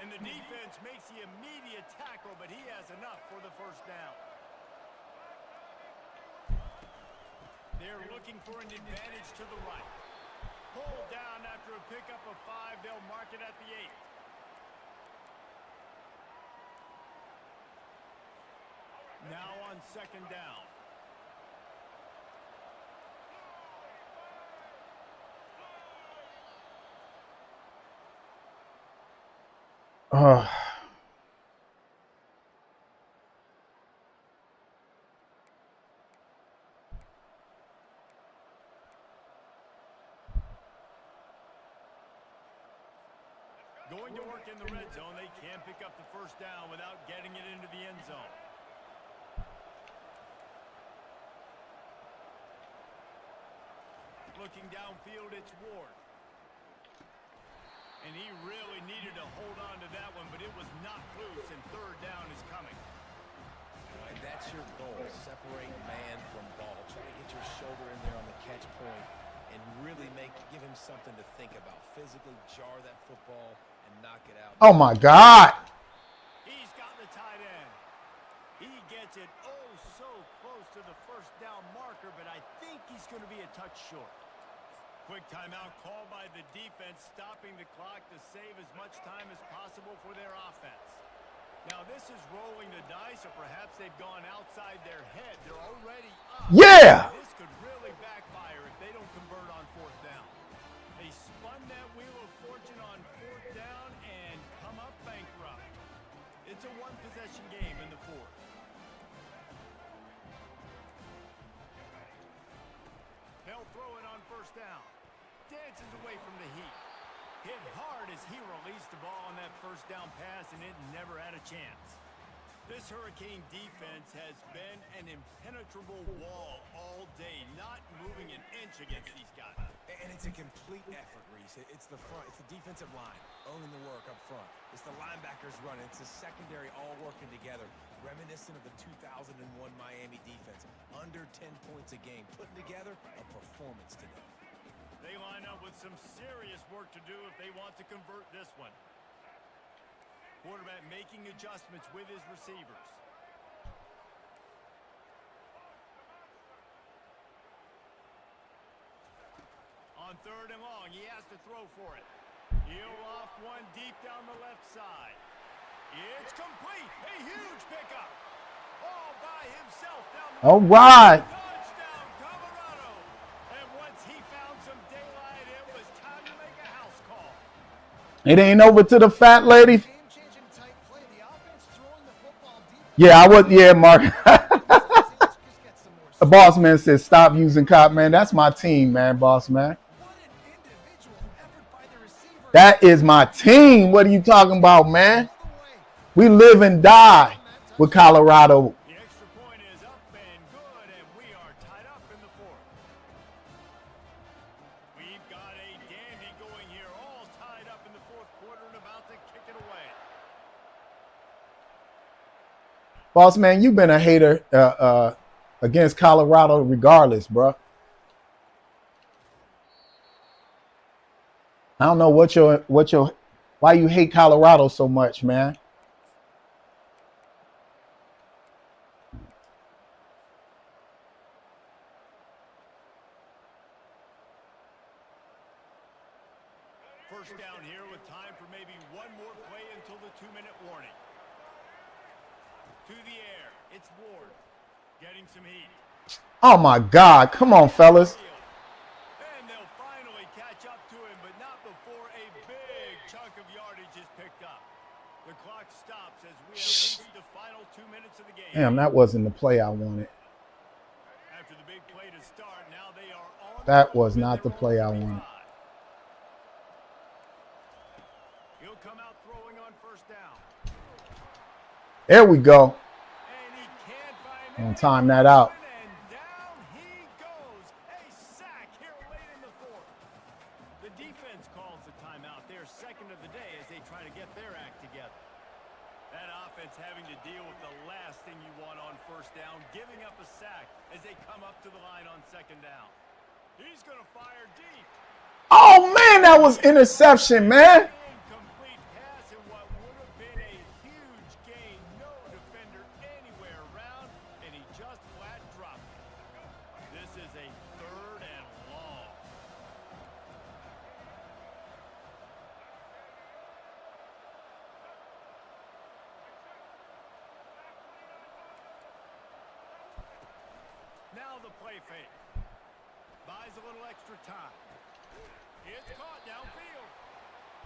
And the defense makes the immediate tackle, but he has enough for the first down. They're looking for an advantage to the right. Pulled down after a pickup of 5. They'll mark it at the 8. Now on 2nd down. Going to work in the red zone. They can't pick up the first down without getting it into the end zone. Looking downfield, it's Ward. And he really needed to hold on to that one, but it was knocked loose, and 3rd down is coming. And that's your goal. Separate man from ball. Try to get your shoulder in there on the catch point and really give him something to think about. Physically jar that football and knock it out. Oh my God. He's got the tight end. He gets it so close to the first down marker, but I think he's going to be a touch short. Quick timeout called by the defense, stopping the clock to save as much time as possible for their offense. Now this is rolling the dice, or perhaps they've gone outside their head. They're already up. Yeah. This could really backfire if they don't convert on 4th down. They spun that wheel of fortune on 4th down and come up bankrupt. It's a 1-possession game in the 4th. They'll throw it on 1st down. Dances away from the heat. Hit hard as he released the ball on that 1st down pass, and it never had a chance. This Hurricane defense has been an impenetrable wall all day, not moving an inch against these guys. And it's a complete effort, Reese. It's the front. It's the defensive line owning the work up front. It's the linebackers running. It's the secondary all working together, reminiscent of the 2001 Miami defense. Under 10 points a game, putting together a performance today. They line up with some serious work to do if they want to convert this one. Quarterback making adjustments with his receivers. On 3rd and long, he has to throw for it. He'll off one deep down the left side. It's complete. A huge pickup. All by himself down the All right. touchdown, Colorado. And once he found some daylight, it was time to make a house call. It ain't over to the fat lady. Game-changing type play. The offense throwing the football deep. Yeah, I would. Yeah, Mark. Just get some more The boss man said, stop using cop, man. That's my team, man, boss man. What an individual effort by the receiver. That is my team. What are you talking about, man? All the way. We live and die with Colorado. The extra point is up and good, and we are tied up in the 4th. We've got a dandy going here, all tied up in the 4th quarter and about to kick it away. Boss man, you've been a hater against Colorado regardless, bro. I don't know why you hate Colorado so much, man. First down here with time for maybe one more play until the 2-minute warning. To the air, it's Ward getting some heat. Oh my God. Come on, fellas. And they'll finally catch up to him, but not before a big chunk of yardage is picked up. The clock stops as we have reached the final 2 minutes of the game. Damn, that wasn't the play I wanted. After the big play to start, now they are on. That was not the play I wanted. He'll come out throwing on 1st down. There we go. And he can't find Gonna time that out. And down their second of the day as they try to get their act together. That offense having to deal with the last thing you want on first down, giving up a sack as they come up to the line on second down. He's going to fire deep. Oh, man, that was interception, man. Incomplete pass in what would have been a huge gain. No defender anywhere around, and he just flat dropped it. This is a 3rd and long. Now the play fake. Buys a little extra time. It's caught downfield.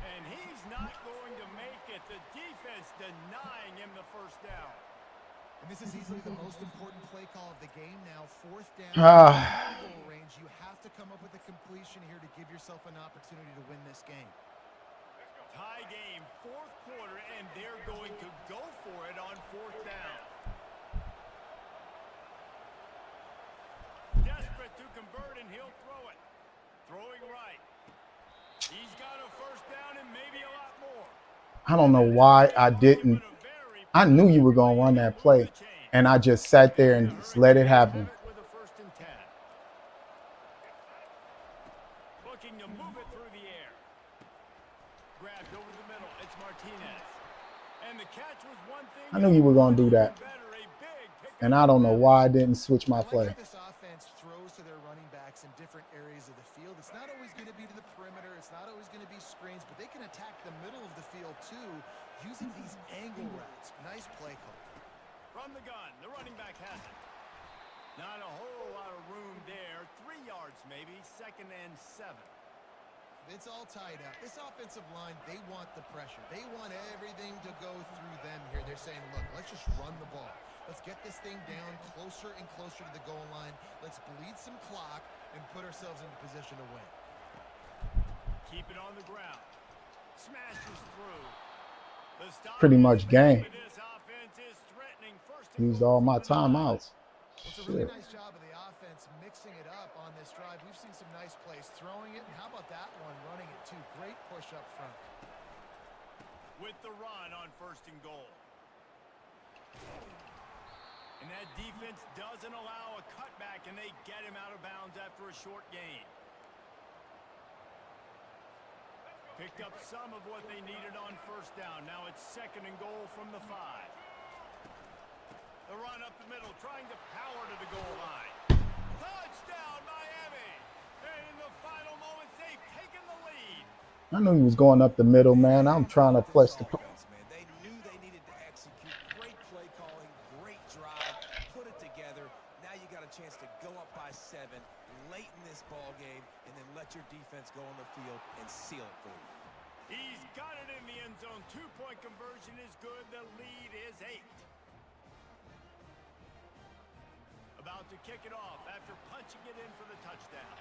And he's not going to make it. The defense denying him the first down. And this is easily the most important play call of the game now. 4th down, goal range. You have to come up with a completion here to give yourself an opportunity to win this game. Tie game, 4th quarter, and they're going to go for it on 4th down. Desperate to convert, and he'll throw it. Throwing right. He's got a first down and maybe a lot more. I don't know why I didn't. I knew you were going to run that play, and I just sat there and just let it happen. Looking to move it through the air. Grabbed over the middle. It's Martinez. And the catch was one thing. I knew you were going to do that, and I don't know why I didn't switch my play. This offense throws to their running backs in different areas of the field. It's not always going to be to the perimeter. It's not always going to be screens, but they can attack the middle of the field too using these angle routes. Nice play call. From the gun, the running back has it. Not a whole lot of room there. 3 yards maybe, 2nd and 7. It's all tied up. This offensive line, they want the pressure. They want everything to go through them here. They're saying, look, let's just run the ball. Let's get this thing down closer and closer to the goal line. Let's bleed some clock and put ourselves in position to win. Keep it on the ground. Smashes through. Pretty much game. Used all my timeouts. It's a really nice job of the offense mixing it up on this drive. We've seen some nice plays throwing it, and how about that one running it too? Great push up front. With the run on 1st and goal. And that defense doesn't allow a cutback, and they get him out of bounds after a short gain. Picked up some of what they needed on 1st down. Now it's 2nd and goal from the 5. The run up the middle, trying to power to the goal line. Touchdown, Miami! And in the final moments, they've taken the lead. I knew he was going up the middle, man. I'm trying to flex the. They knew they needed to execute. Great play calling, great drive, put it together. Now you got a chance to go up by 7 late in this ball game, and then let your defense go on the field and seal it for you. He's got it in the end zone. 2-point conversion is good. The lead is 8. About to kick it off after punching it in for the touchdown.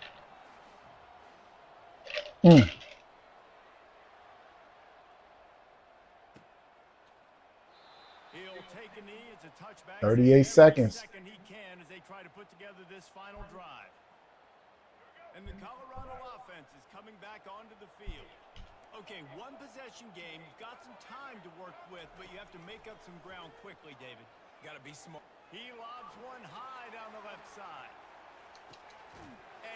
He'll take a knee. It's a touchback. 38 seconds. Second he can as they try to put together this final drive. And the Colorado offense is coming back onto the field. Okay, 1 possession game. You've got some time to work with, but you have to make up some ground quickly, David. Got to be smart. He lobs one high down the left side.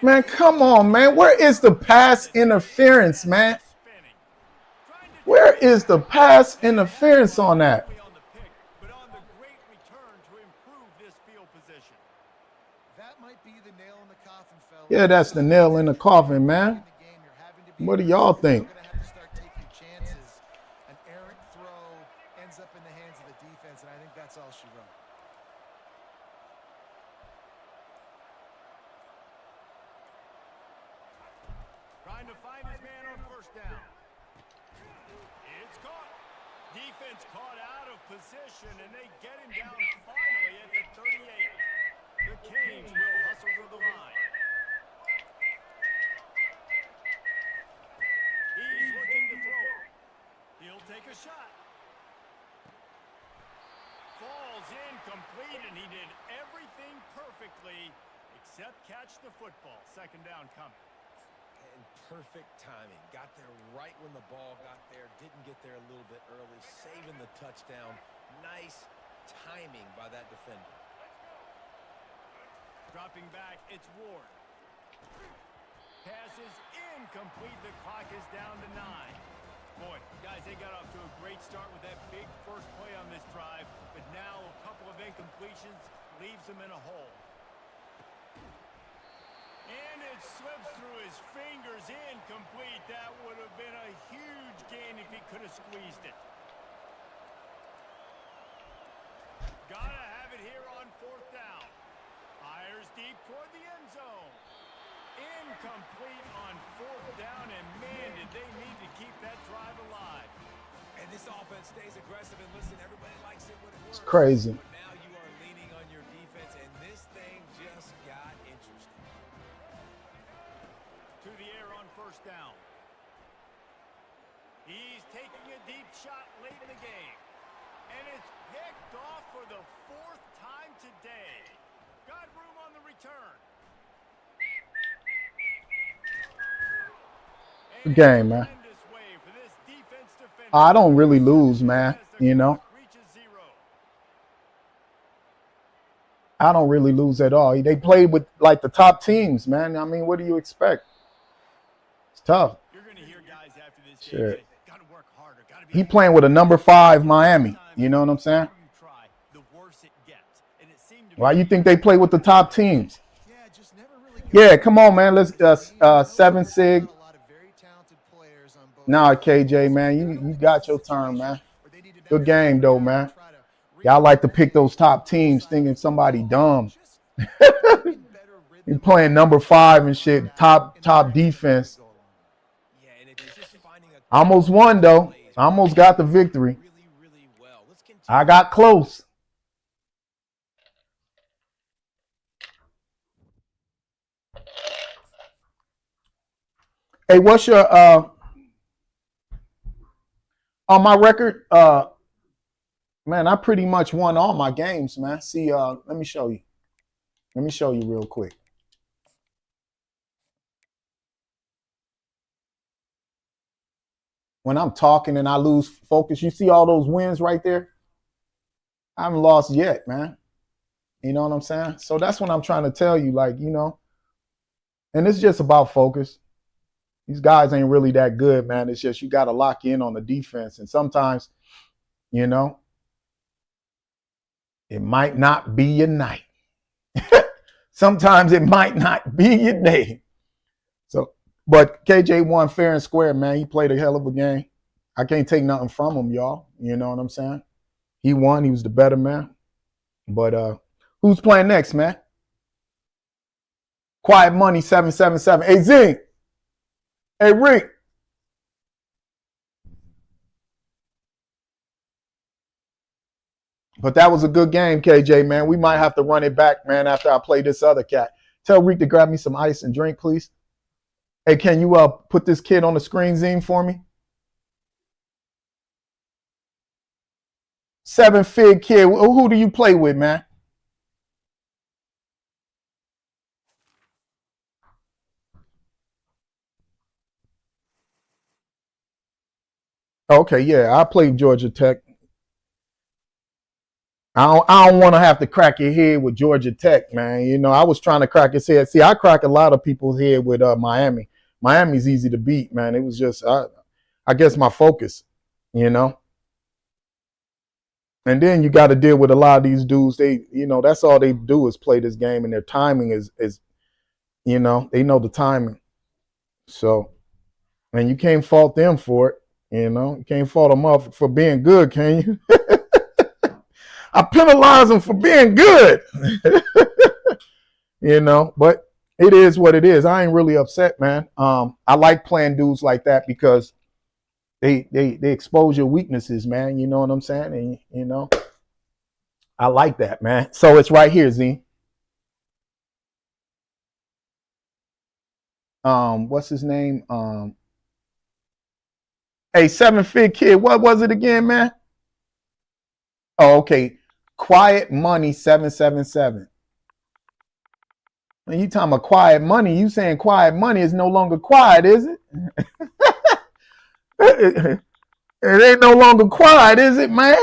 Man, come on, man. Where is the pass interference, man? Where is the pass interference on that? But on the great return to improve this field position. That might be the nail in the coffin, fellas. Yeah, that's the nail in the coffin, man. What do y'all think? You're going to have to start taking chances. An errant throw ends up in the hands of the defense, and I think that's all she wrote. Trying to find his man on 1st down. It's caught. Defense caught out of position, and they get him down finally at the 38. The Canes will hustle to the line. He's looking to throw it. He'll take a shot. Falls incomplete, and he did everything perfectly except catch the football. 2nd down coming. And perfect timing. Got there right when the ball got there. Didn't get there a little bit early. Saving the touchdown. Nice timing by that defender. Dropping back, it's Ward. Pass is incomplete. The clock is down to 9. Boy, guys, they got off to a great start with that big first play on this drive, but now a couple of incompletions leaves them in a hole. And it slips through his fingers, incomplete. That would have been a huge gain if he could have squeezed it. Gotta have it here on 4th down. Fires deep toward the end zone. Incomplete on 4th down, and man, did they need to keep that drive alive. And this offense stays aggressive, and listen, everybody likes it when it works. It's crazy. But now you are leaning on your defense, and this thing just got interesting. To the air on 1st down. He's taking a deep shot late in the game. And it's picked off for the 4th time today. Got room on the return. Good game, man. I don't really lose, man. You know, I don't really lose at all. They played with like the top teams, man. I mean, what do you expect? It's tough. You're going to hear guys after this Shit. game say, gotta work harder, gotta be He playing with a number 5 Miami. You know what I'm saying? the worse it gets. And it seemed to Why you think they play with the top teams? Yeah, just never really Yeah, come on, man. Let's 7 sig. a lot of very talented players on both Nah, sides. KJ, man, you got your turn, man. Good game though, man. Y'all like to pick those top teams, thinking somebody dumb. You playing number 5 and shit, top defense. Yeah, and it's just finding a Almost won though. Almost got the victory. really well. Let's continue. I got close. Hey, what's your on my record? Man, I pretty much won all my games, man. See, let me show you. Let me show you real quick. When I'm talking and I lose focus, you see all those wins right there? I haven't lost yet, man. You know what I'm saying? So that's what I'm trying to tell you, like, you know, and it's just about focus. These guys ain't really that good, man. It's just you got to lock in on the defense. And sometimes, you know, it might not be your night. Sometimes it might not be your day. So, but KJ won fair and square, man. He played a hell of a game. I can't take nothing from him, y'all. You know what I'm saying? He won. He was the better man. But who's playing next, man? Quiet Money 777. Hey, Zing. Hey, Rick. But that was a good game, KJ, man. We might have to run it back, man, after I play this other cat. Tell Rick to grab me some ice and drink, please. Hey, can you put this kid on the screen, Zing, for me? 7 Fig kid. Who do you play with, man? Okay, yeah, I played Georgia Tech. I don't want to have to crack your head with Georgia Tech, man. You know, I was trying to crack his head. See, I crack a lot of people's head with Miami. Miami's easy to beat, man. It was just, I guess, my focus, you know. And then you got to deal with a lot of these dudes. They, you know, that's all they do is play this game, and their timing is, you know, they know the timing. So, and you can't fault them for it, you know. You can't fault them up for being good, can you? I penalize them for being good, you know, but it is what it is. I ain't really upset, man. I like playing dudes like that because they expose your weaknesses, man. You know what I'm saying? And, you know, I like that, man. So it's right here, Z. What's his name? Hey, 7 Fig kid. What was it again, man? Oh, okay. Quiet Money 777. When you talking about quiet money, you saying quiet money is no longer quiet, is it? It ain't no longer quiet, is it, man?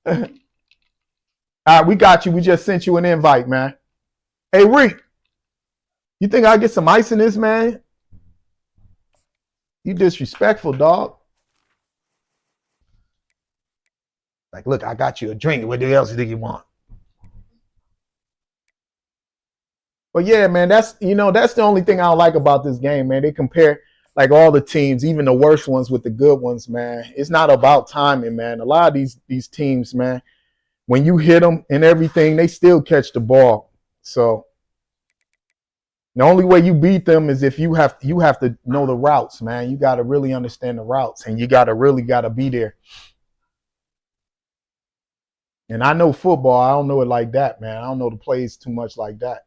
All right, we got you. We just sent you an invite, man. Hey, Reek, you think I'll get some ice in this, man? You disrespectful, dog. Like, look, I got you a drink. What else do you want? But yeah, man, that's the only thing I don't like about this game, man. They compare like all the teams, even the worst ones with the good ones, man. It's not about timing, man. A lot of these teams, man, when you hit them and everything, they still catch the ball. So the only way you beat them is if you have to know the routes, man. You got to really understand the routes, and you got to be there. And I know football. I don't know it like that, man. I don't know the plays too much like that.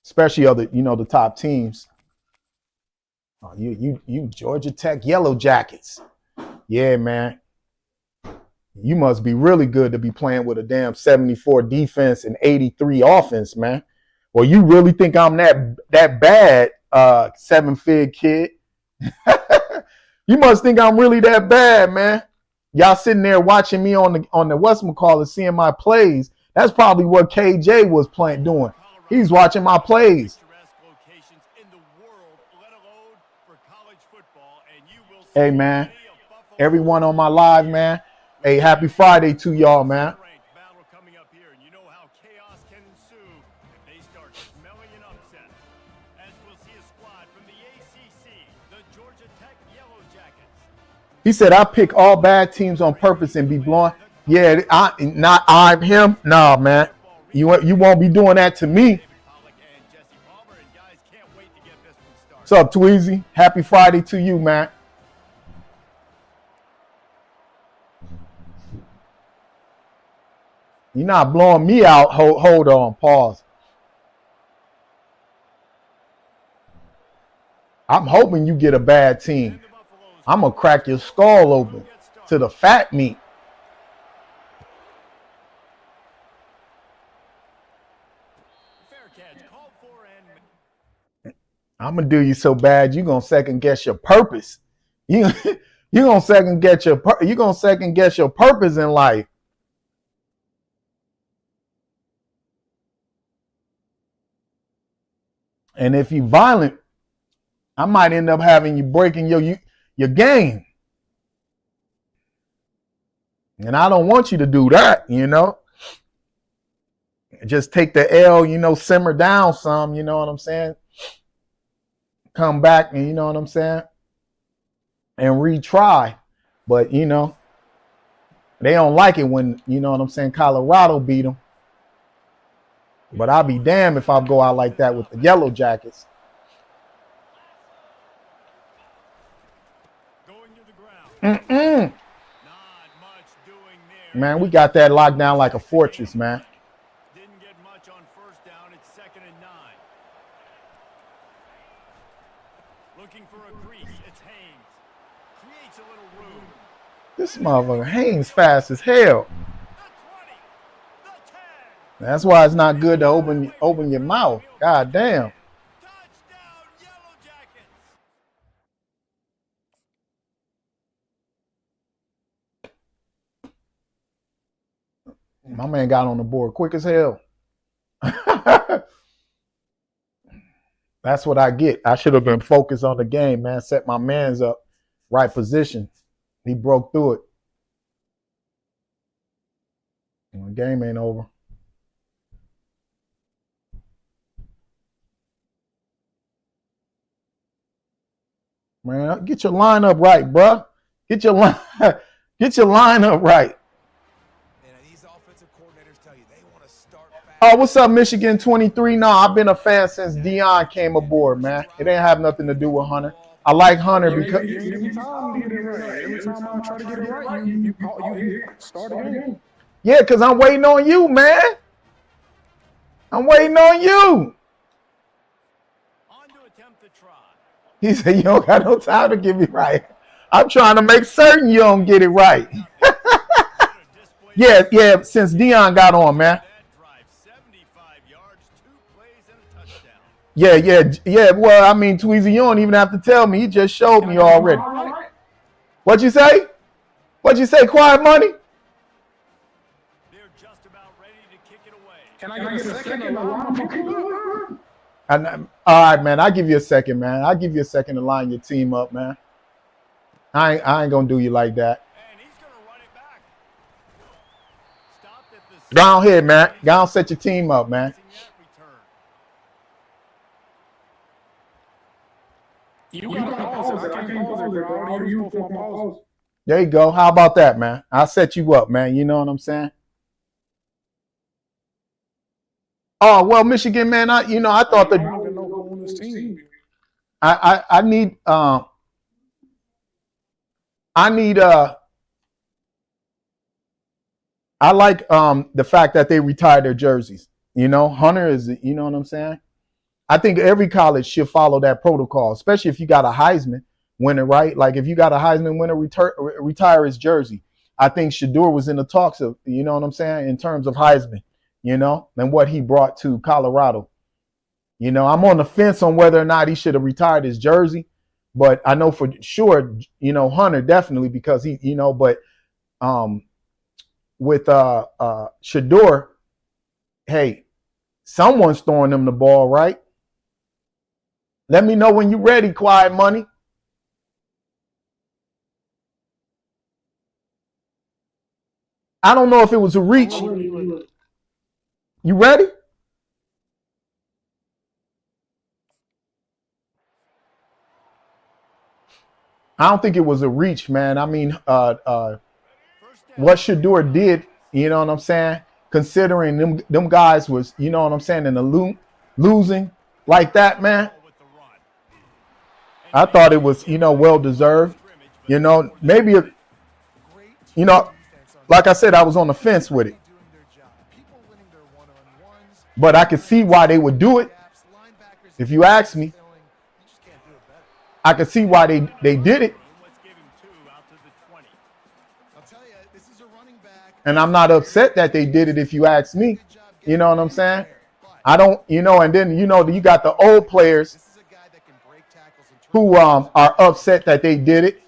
Especially the top teams. Oh, you Georgia Tech Yellow Jackets. Yeah, man. You must be really good to be playing with a damn 74 defense and 83 offense, man. Well, you really think I'm that bad, 7-fig kid? You must think I'm really that bad, man. Y'all sitting there watching me on the whatchamacallit, seeing my plays. That's probably what KJ was doing. He's watching my plays. Hey, man. Everyone on my live, man. Hey, happy Friday to y'all, man. He said, I pick all bad teams on purpose and be blowing. Yeah, I'm him. No, man. You won't be doing that to me. What's up, Tweezy? Happy Friday to you, man. You're not blowing me out. Hold on. Pause. I'm hoping you get a bad team. I'm going to crack your skull open to the fat meat. I'm going to do you so bad, you're going to second guess your purpose. You're going to second guess your purpose in life. And if you're violent, I might end up having you breaking your game. And I don't want you to do that, Just take the L, simmer down some, you know what I'm saying? Come back and, you know what I'm saying? And retry. But, they don't like it when, you know what I'm saying, Colorado beat them. But I'll be damned if I go out like that with the Yellow Jackets. Man, we got that locked down like a fortress, man. Didn't get much on first down. It's 2nd and 9. Looking for a crease. It's Haynes. Creates a little room. This motherfucker Haynes fast as hell. That's why it's not good to open your mouth. God damn. Touchdown, Yellow Jackets. My man got on the board quick as hell. That's what I get. I should have been focused on the game, man. Set my mans up. Right position. He broke through it. The game ain't over. Man, get your line up right, bruh. Get your line up right. These offensive coordinators tell you they want to start fast. Oh, what's up, Michigan 23? No, I've been a fan since Dion came aboard, man. It ain't have nothing to do with Hunter. I like Hunter because every time you get it right. Every time I try to get it right, you start again. Yeah, because I'm waiting on you, man. I'm waiting on you. On to attempt to try. He said, you don't got no time to get me right. I'm trying to make certain you don't get it right. Yeah, since Dion got on, man. That drive, 75 yards, 2 plays, and a touchdown. Yeah. Well, I mean, Tweezy, you don't even have to tell me. He just showed Can I me get a already. highlight? What'd you say? What'd you say, Quiet Money? They're just about ready to kick it away. Can I get a second to line my people up? All right, man. I'll give you a second, man. I'll give you a second to line your team up, man. I ain't going to do you like that. And he's going to run it back. Stopped at the Go on ahead, man. Go on, set your team up, man. You gotta pause it. I can't pause it, bro. I already used both my pauses. There you go. How about that, man? I'll set you up, man. You know what I'm saying? Oh, well, Michigan, man, I thought I don't even know who on this team. I need I like the fact that they retired their jerseys. You know, Hunter is, you know what I'm saying? I think every college should follow that protocol, especially if you got a Heisman winner, right? Like if you got a Heisman winner retire his jersey. I think Shador was in the talks of, you know what I'm saying, in terms of Heisman, you know, and what he brought to Colorado. You know, I'm on the fence on whether or not he should have retired his jersey, but I know for sure, you know, Hunter definitely because he, you know, but with Shador, hey, someone's throwing them the ball, right? Let me know when you're ready, Quiet Money. I don't know if it was a reach. You ready? I don't think it was a reach, man. I mean, what Shador did, you know what I'm saying? Considering them guys was, you know what I'm saying, in the losing like that, man. I thought it was, you know, well deserved. You know, maybe, you know, like I said, I was on the fence with it. But I could see why they would do it. If you ask me, I could see why they did it. And I'm not upset that they did it if you ask me. You know what I'm saying? I don't, you know, and then, you know, you got the old players who are upset that they did it.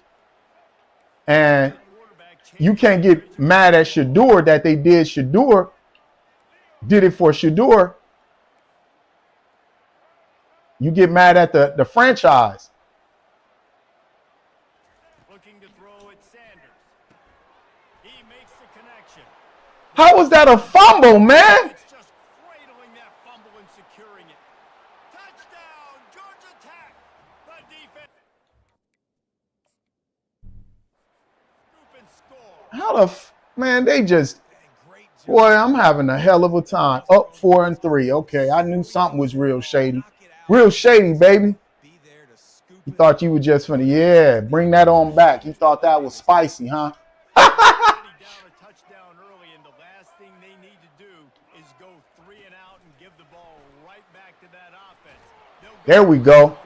And you can't get mad at Shador that they did. Shador did it for Shador. You get mad at the franchise. Looking to throw at Sanders. He makes the connection. How was that a fumble, man? It's just cradling that fumble and securing it. Touchdown, Georgia Tech. The defense. Scoop and score. How man, they just, boy, I'm having a hell of a time. Up 4-3. Okay, I knew something was real shady. Real shady, baby. You thought you were just finna, yeah, bring that on back. You thought that was spicy, huh? Down a touchdown early, and the last thing they need to do is go 3 and out and give the ball right back to that offense. There we go.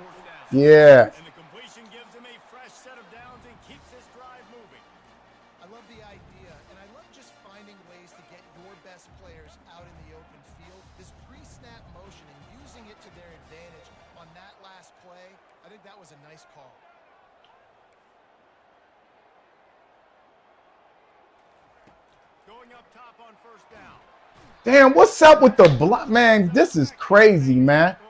Yeah. And the completion gives them a fresh set of downs and keeps this drive moving. I love the idea, and I love just finding ways to get your best players out in the open field. This pre-snap motion and using it to their advantage on that last play, I think that was a nice call. Going up top on first down. Damn, what's up with the block? Man, this is crazy, man. And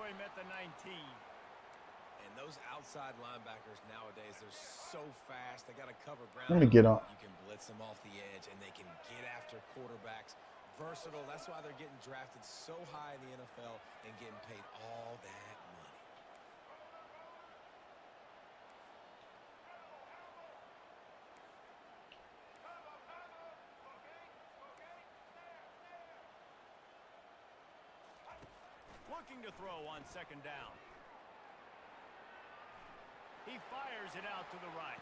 those outside linebackers nowadays, they're so fast. They got to cover ground. Let me get on. You can blitz them off the edge, and they can get after quarterbacks. Versatile. That's why they're getting drafted so high in the NFL and getting paid all that money. Looking to throw on second down. He fires it out to the right.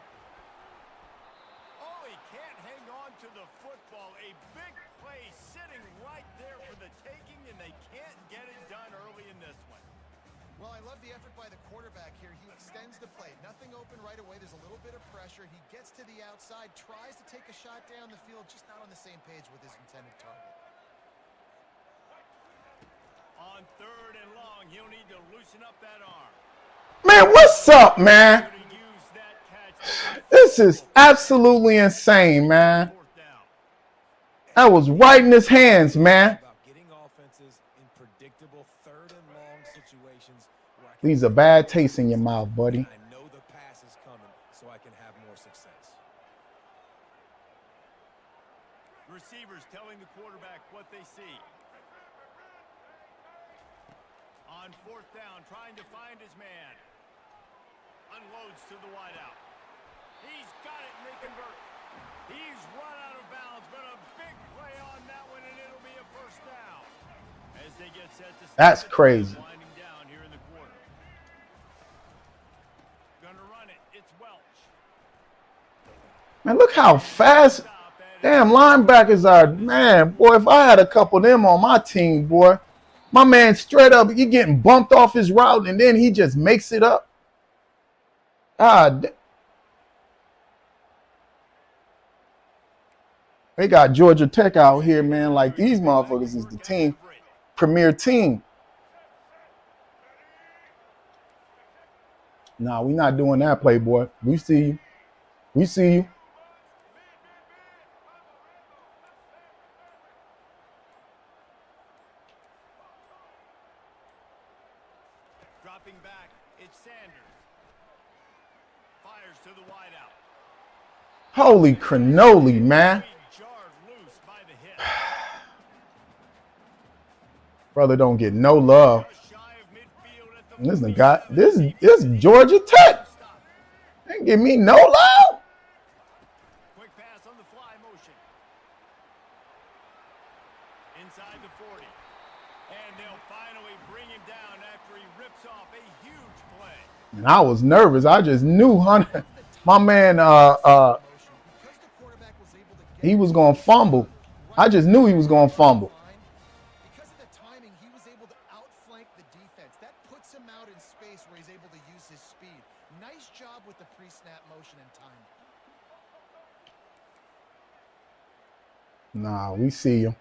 Oh, he can't hang on to the football. A big play sitting right there for the taking, and they can't get it done early in this one. Well, I love the effort by the quarterback here. He extends reads the play. Nothing open right away. There's a little bit of pressure. He gets to the outside, tries to take a shot down the field, just not on the same page with his intended target. On 3rd and long, he'll need to loosen up that arm. Man, what's up, man? This is absolutely insane, man. That was right in his hands, man. These are bad tastes in your mouth, buddy. I know the pass is coming, so I can have more success. Receivers telling the quarterback what they see. On 4th down, trying to find his man. Unloads to the wideout. He's got it and they convert. He's run out of bounds, but a big play on that one, and it'll be a 1st down. As they get set to start. That's crazy. Winding down here in the quarter. Gonna run it. It's Welch. Man, look how fast. Damn, linebackers are, man, boy, if I had a couple of them on my team, boy, my man straight up, he getting bumped off his route, and then he just makes it up. They got Georgia Tech out here, man, like these motherfuckers is the team, premier team. Nah, we not doing that, Playboy. We see you. We see you. Dropping back, it's Sanders. Fires to the wideout. Holy cannoli, man. Jarred loose by the hit. Brother don't get no love. Just shy of midfield at the Listen, God, this Georgia Tech. They ain't give me no love. quick pass on the fly motion. Inside the 40. And they'll finally bring him down after he rips off a huge play. And I was nervous. I just knew, Hunter, my man, he was gonna fumble. I just knew he was gonna fumble. Because of the timing, he was able to outflank the defense. That puts him out in space where he's able to use his speed. Nice job with the pre-snap motion and timing. Nah, we see him.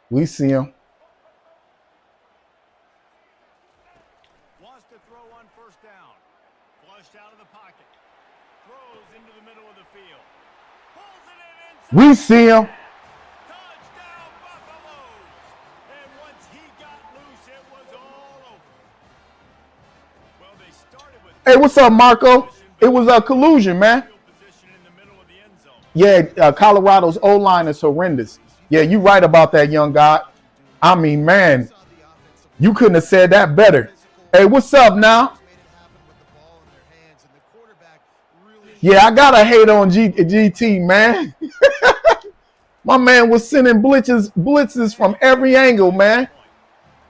We see him. Wants to throw on 1st down. Flushed out of the pocket. Throws into the middle of the field. Pulls it in inside. We see him. Touchdown Buffaloes. And once he got loose, it was all over. Well, they started with Hey, what's up, Marco? It was a collusion, man. position in the middle of the end zone. Yeah, Colorado's O-line is horrendous. Yeah, you right about that, young guy. I mean, man, you couldn't have said that better. Hey, what's up now? Yeah, I gotta hate on GT, man. My man was sending blitzes from every angle, man.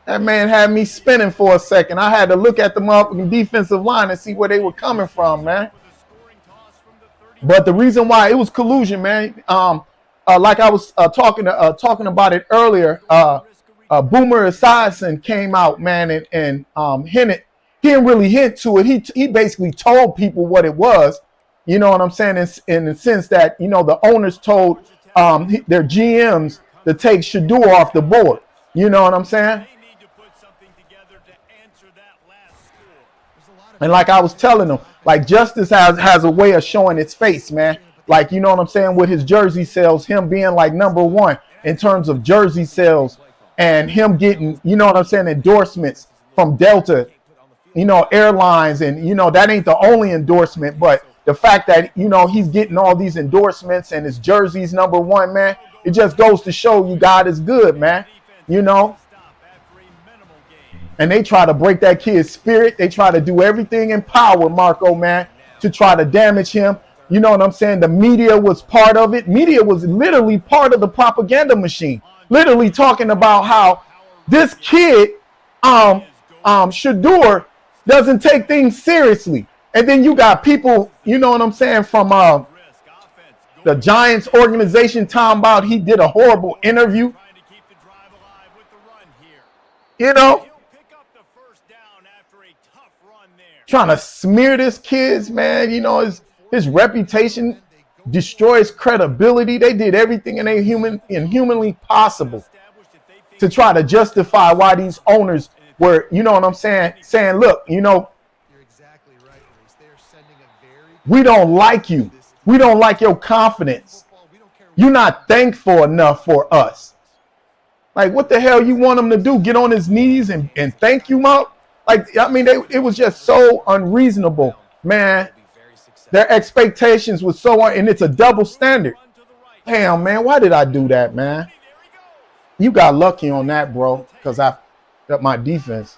That man had me spinning for a second. I had to look at the motherfucking defensive line and see where they were coming from, man. But the reason why it was collusion, man, like I was talking about it earlier, Boomer Esiason came out, man, and hinted. He didn't really hint to it. He basically told people what it was. You know what I'm saying? In the sense that, you know, the owners told their GMs to take Shador off the board. You know what I'm saying? And like I was telling them, like Justice has a way of showing its face, man. Like, you know what I'm saying, with his jersey sales, him being like #1 in terms of jersey sales, and him getting, you know what I'm saying, endorsements from Delta, you know, Airlines, and, you know, that ain't the only endorsement, but the fact that, you know, he's getting all these endorsements and his jersey's #1, man, it just goes to show you God is good, man, you know. And they try to break that kid's spirit. They try to do everything in power, Marco, man, to try to damage him. You know what I'm saying? The media was part of it. Media was literally part of the propaganda machine. Literally talking about how this kid, Shador, doesn't take things seriously. And then you got people, you know what I'm saying, from the Giants organization talking about he did a horrible interview. You know? trying to smear this kid's, man. You know, his reputation destroys credibility. They did everything humanly possible to try to justify why these owners were, you know what I'm saying, look, you know, You're exactly right, Reese. They are sending a very we don't like you. We don't like your confidence. You're not thankful enough for us. Like, what the hell you want him to do? Get on his knees and thank you, Mom? Like, I mean, it was just so unreasonable, man. Their expectations were so, and it's a double standard. Damn, man, why did I do that, man? You got lucky on that, bro, because I got my defense.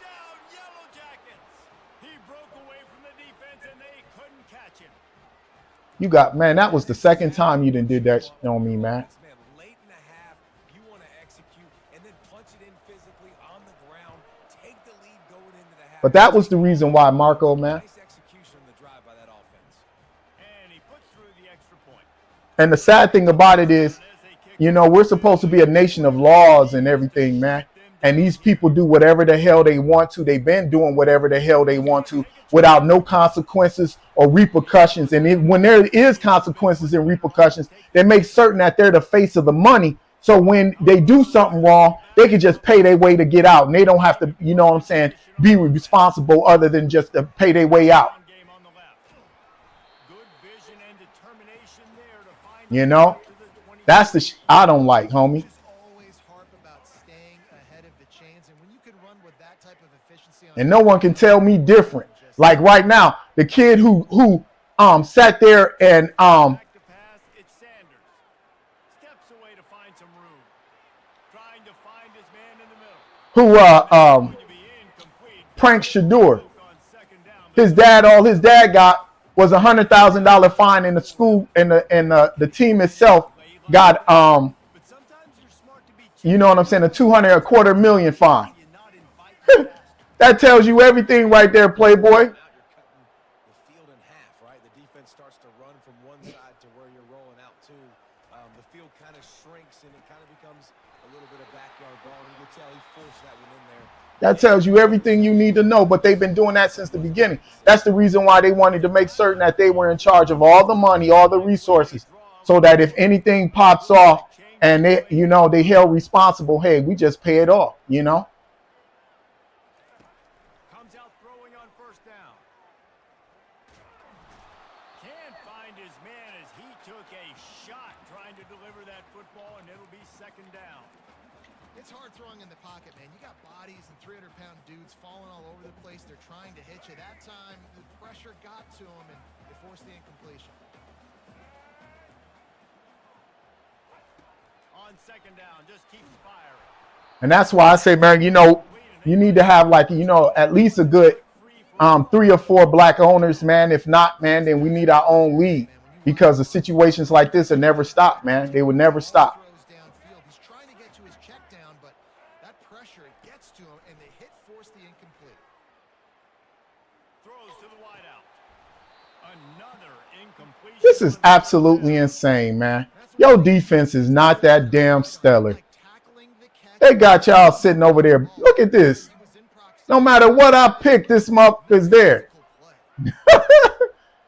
You got, man, that was the second time you done did that on me, man. Late in the half, you want to execute and then punch it in physically on the ground, take the lead going into the half. But that was the reason why, Marco, man. Nice execution on the drive by that offense. And he puts through the extra point. And the sad thing about it is, you know, we're supposed to be a nation of laws and everything, man. And these people do whatever the hell they want to. They've been doing whatever the hell they want to without no consequences or repercussions. And when there is consequences and repercussions, they make certain that they're the face of the money. So when they do something wrong, they can just pay their way to get out. And they don't have to, you know what I'm saying, be responsible other than just to pay their way out. You know, that's the I don't like, homie. And no one can tell me different. Like right now, the kid who sat there and pranked Shador. His dad got was $100,000 fine in the school, and the team itself got you know what I'm saying, a $250,000 fine. That tells you everything right there, Playboy. Now you're cutting the field in half, right? The defense starts to run from one side to where you're rolling out to. The field kind of shrinks and it kind of becomes a little bit of backyard ball. And you can tell he forced that one in there. That tells you everything you need to know, but they've been doing that since the beginning. That's the reason why they wanted to make certain that they were in charge of all the money, all the resources, so that if anything pops off and they, you know, they held responsible, hey, we just pay it off, you know? Comes out throwing on first down. Can't find his man as he took a shot trying to deliver that football, and it'll be second down. It's hard throwing in the pocket, man. You got bodies and 300-pound dudes falling all over the place. They're trying to hit you. That time, the pressure got to him, and they forced the incompletion. On second down, just keeps firing. And that's why I say, man, you know, you need to have, like, you know, at least a good 3 or 4 black owners, man. If not, man, then we need our own league, because the situations like this will never stop, man. They will never stop. He's trying to get to his check down, but that pressure gets to him, and the hit forced the incomplete. Throws to the wideout. Another incompletion. This is absolutely insane, man. Your defense is not that damn stellar. They got y'all sitting over there. Look at this. No matter what I pick, this motherfucker's there.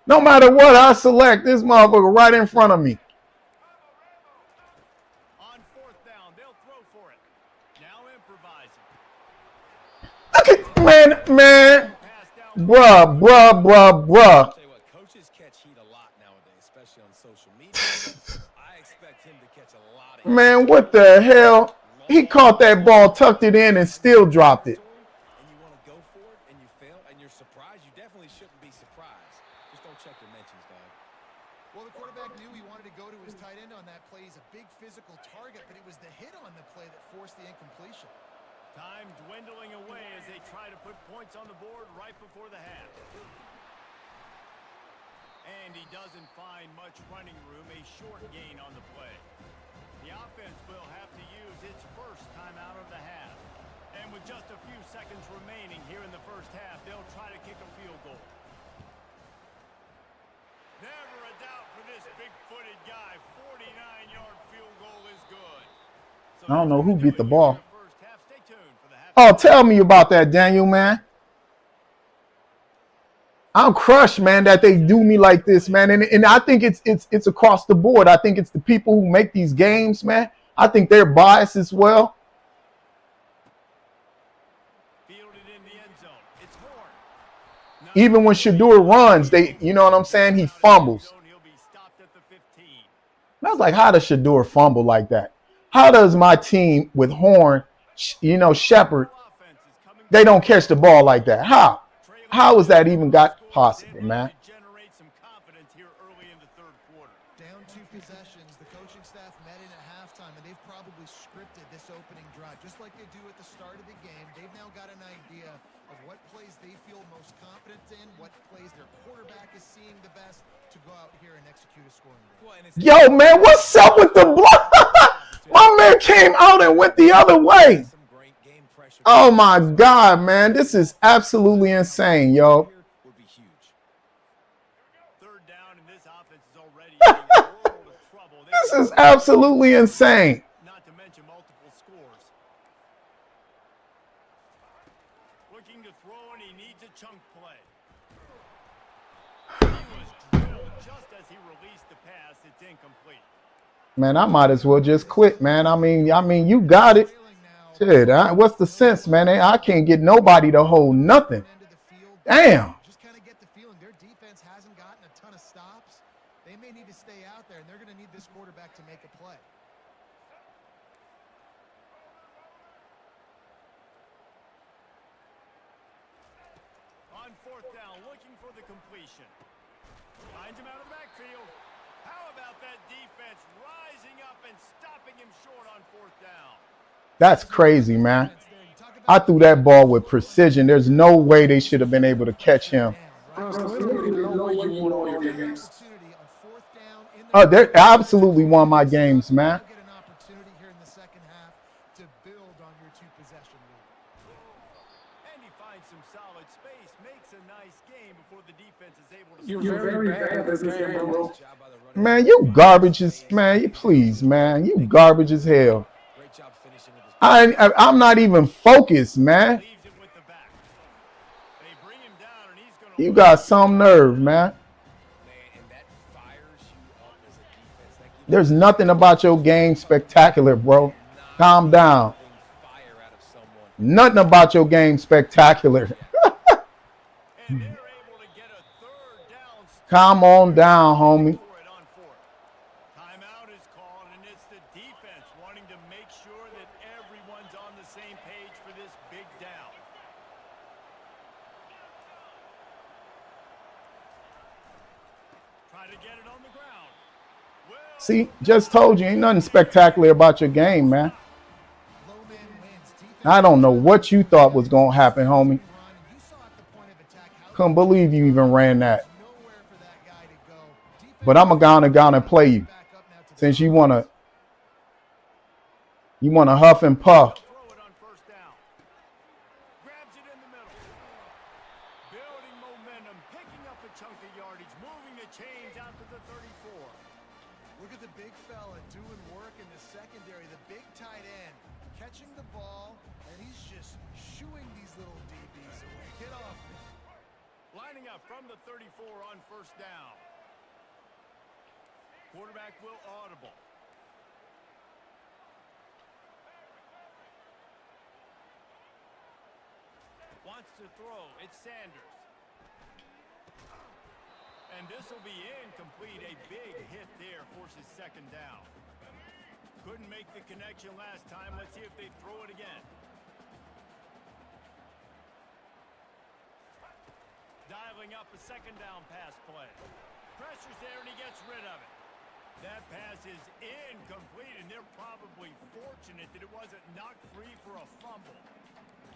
No matter what I select, this motherfucker right in front of me. On fourth down, they'll throw for it. Now improvising. Look at, man. Bruh. Tell you what, coaches catch heat a lot nowadays, especially on social media. I expect him to catch a lot of Man, what the hell? He caught that ball, tucked it in, and still dropped it. And you want to go for it, and you fail, and you're surprised. You definitely shouldn't be surprised. Just don't check your mentions, dog. Well, the quarterback knew he wanted to go to his tight end on that play. He's a big physical target, but it was the hit on the play that forced the incompletion. Time dwindling away as they try to put points on the board right before the half. And he doesn't find much running room, a short gain on the play. The offense will have to use its first timeout of the half. And with just a few seconds remaining here in the first half, they'll try to kick a field goal. Never a doubt for this big-footed guy. 49-yard field goal is good. So I don't know who get the ball. first half. Stay tuned for the half. Oh, tell me about that, Daniel, man. I'm crushed, man, that they do me like this, man. And I think it's across the board. I think it's the people who make these games, man. I think they're biased as well. Fielded in the end zone. It's Horn. Even when Shador runs, you know what I'm saying? He fumbles. He'll be stopped at the 15. And I was like, how does Shador fumble like that? How does my team with Horn, Shepard, Offense is coming they don't catch the ball like that? How? How is that even got possible, man? generate some confidence here early in the third quarter. Down 2 possessions, the coaching staff met in at halftime, and they've probably scripted this opening drive. Just like they do at the start of the game, they've now got an idea of what plays they feel most confident in, what plays their quarterback is seeing the best to go out here and execute a scoring drive. Yo, man, what's up with the block? My man came out and went the other way. Some great game pressure. Oh, my God, man. This is absolutely insane, yo. Would be huge. Third down, and this offense is already in a world of trouble. This is absolutely insane. Not to mention multiple scores. Looking to throw, and he needs a chunk play. He was drilled just as he released the pass. It's incomplete. Man, I might as well just quit, man. I mean, you got it. Shit, what's the sense, man? I can't get nobody to hold nothing. Damn. Just kind of get the feeling their defense hasn't gotten a ton of stops. They may need to stay out there, and they're going to need this quarterback to make a play. On fourth down, looking for the completion. Finds him out of the backfield. How about that defense rising up and stopping him short on fourth down? That's crazy, man. I threw that ball with precision. There's no way they should have been able to catch him. There's literally no way you won all your games. They absolutely won my games, man. Get an opportunity here in the second half to build on your 2-possession lead. And he finds some solid space, makes a nice game before the defense is able to. You're very bad at this game, bro. Job by the running Man, you garbage as, man. Please, man. You garbage as hell. Great job finishing with his I'm not even focused, man. Leaves it with the back. They bring him down, and he's going to. You got some nerve, man. man, and that fires you up as a defense. That gives There's nothing about your game spectacular, bro. Calm down. fire out of someone. Nothing about your game spectacular. And they're able to get a third down. Calm on down, homie. For it on fourth. Timeout is called, and it's the defense wanting to make sure that everyone's on the same page for this big down. Try to get it on the ground. Well, See, just told you, ain't nothing spectacular about your game, man. Low man wins. Defense I don't know what you thought was going to happen, homie. run, and you saw at the point of attack how Couldn't believe you even ran that. nowhere for that guy to go. Defense But I'm going to go and play you. back up now to the Since you want to huff and puff. throw it on first down. Grabs it in the middle. Building momentum, picking up a chunk of yardage, moving the chains out to the 34. Look at the big fella doing work in the secondary, the big tight end, catching the ball, and he's just shooing these little DBs away. Get off me. Lining up from the 34 on first down. Quarterback will audible. Wants to throw. It's Sanders. And this will be incomplete. A big hit there forces second down. Couldn't make the connection last time. Let's see if they throw it again. Dialing up a second down pass play. Pressure's there and he gets rid of it. That pass is incomplete, and they're probably fortunate that it wasn't knocked free for a fumble.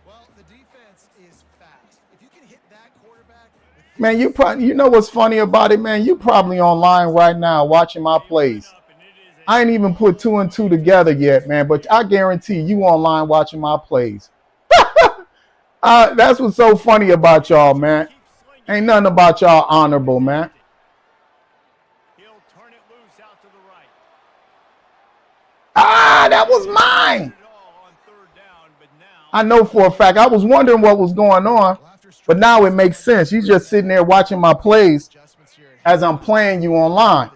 Well, the defense is fast. If you can hit that quarterback with Man, you know what's funny about it, man? You probably online right now watching my plays. Up, and it is I ain't even put 2 and 2 together yet, man. But I guarantee you online watching my plays. That's what's so funny about y'all, man. Ain't nothing about y'all honorable, man. He'll turn it loose out to the right. Ah, that was mine. It all on third down, but now I know for a fact. I was wondering what was going on. Well, after But now it makes sense. You just sitting there watching my plays as I'm playing you online.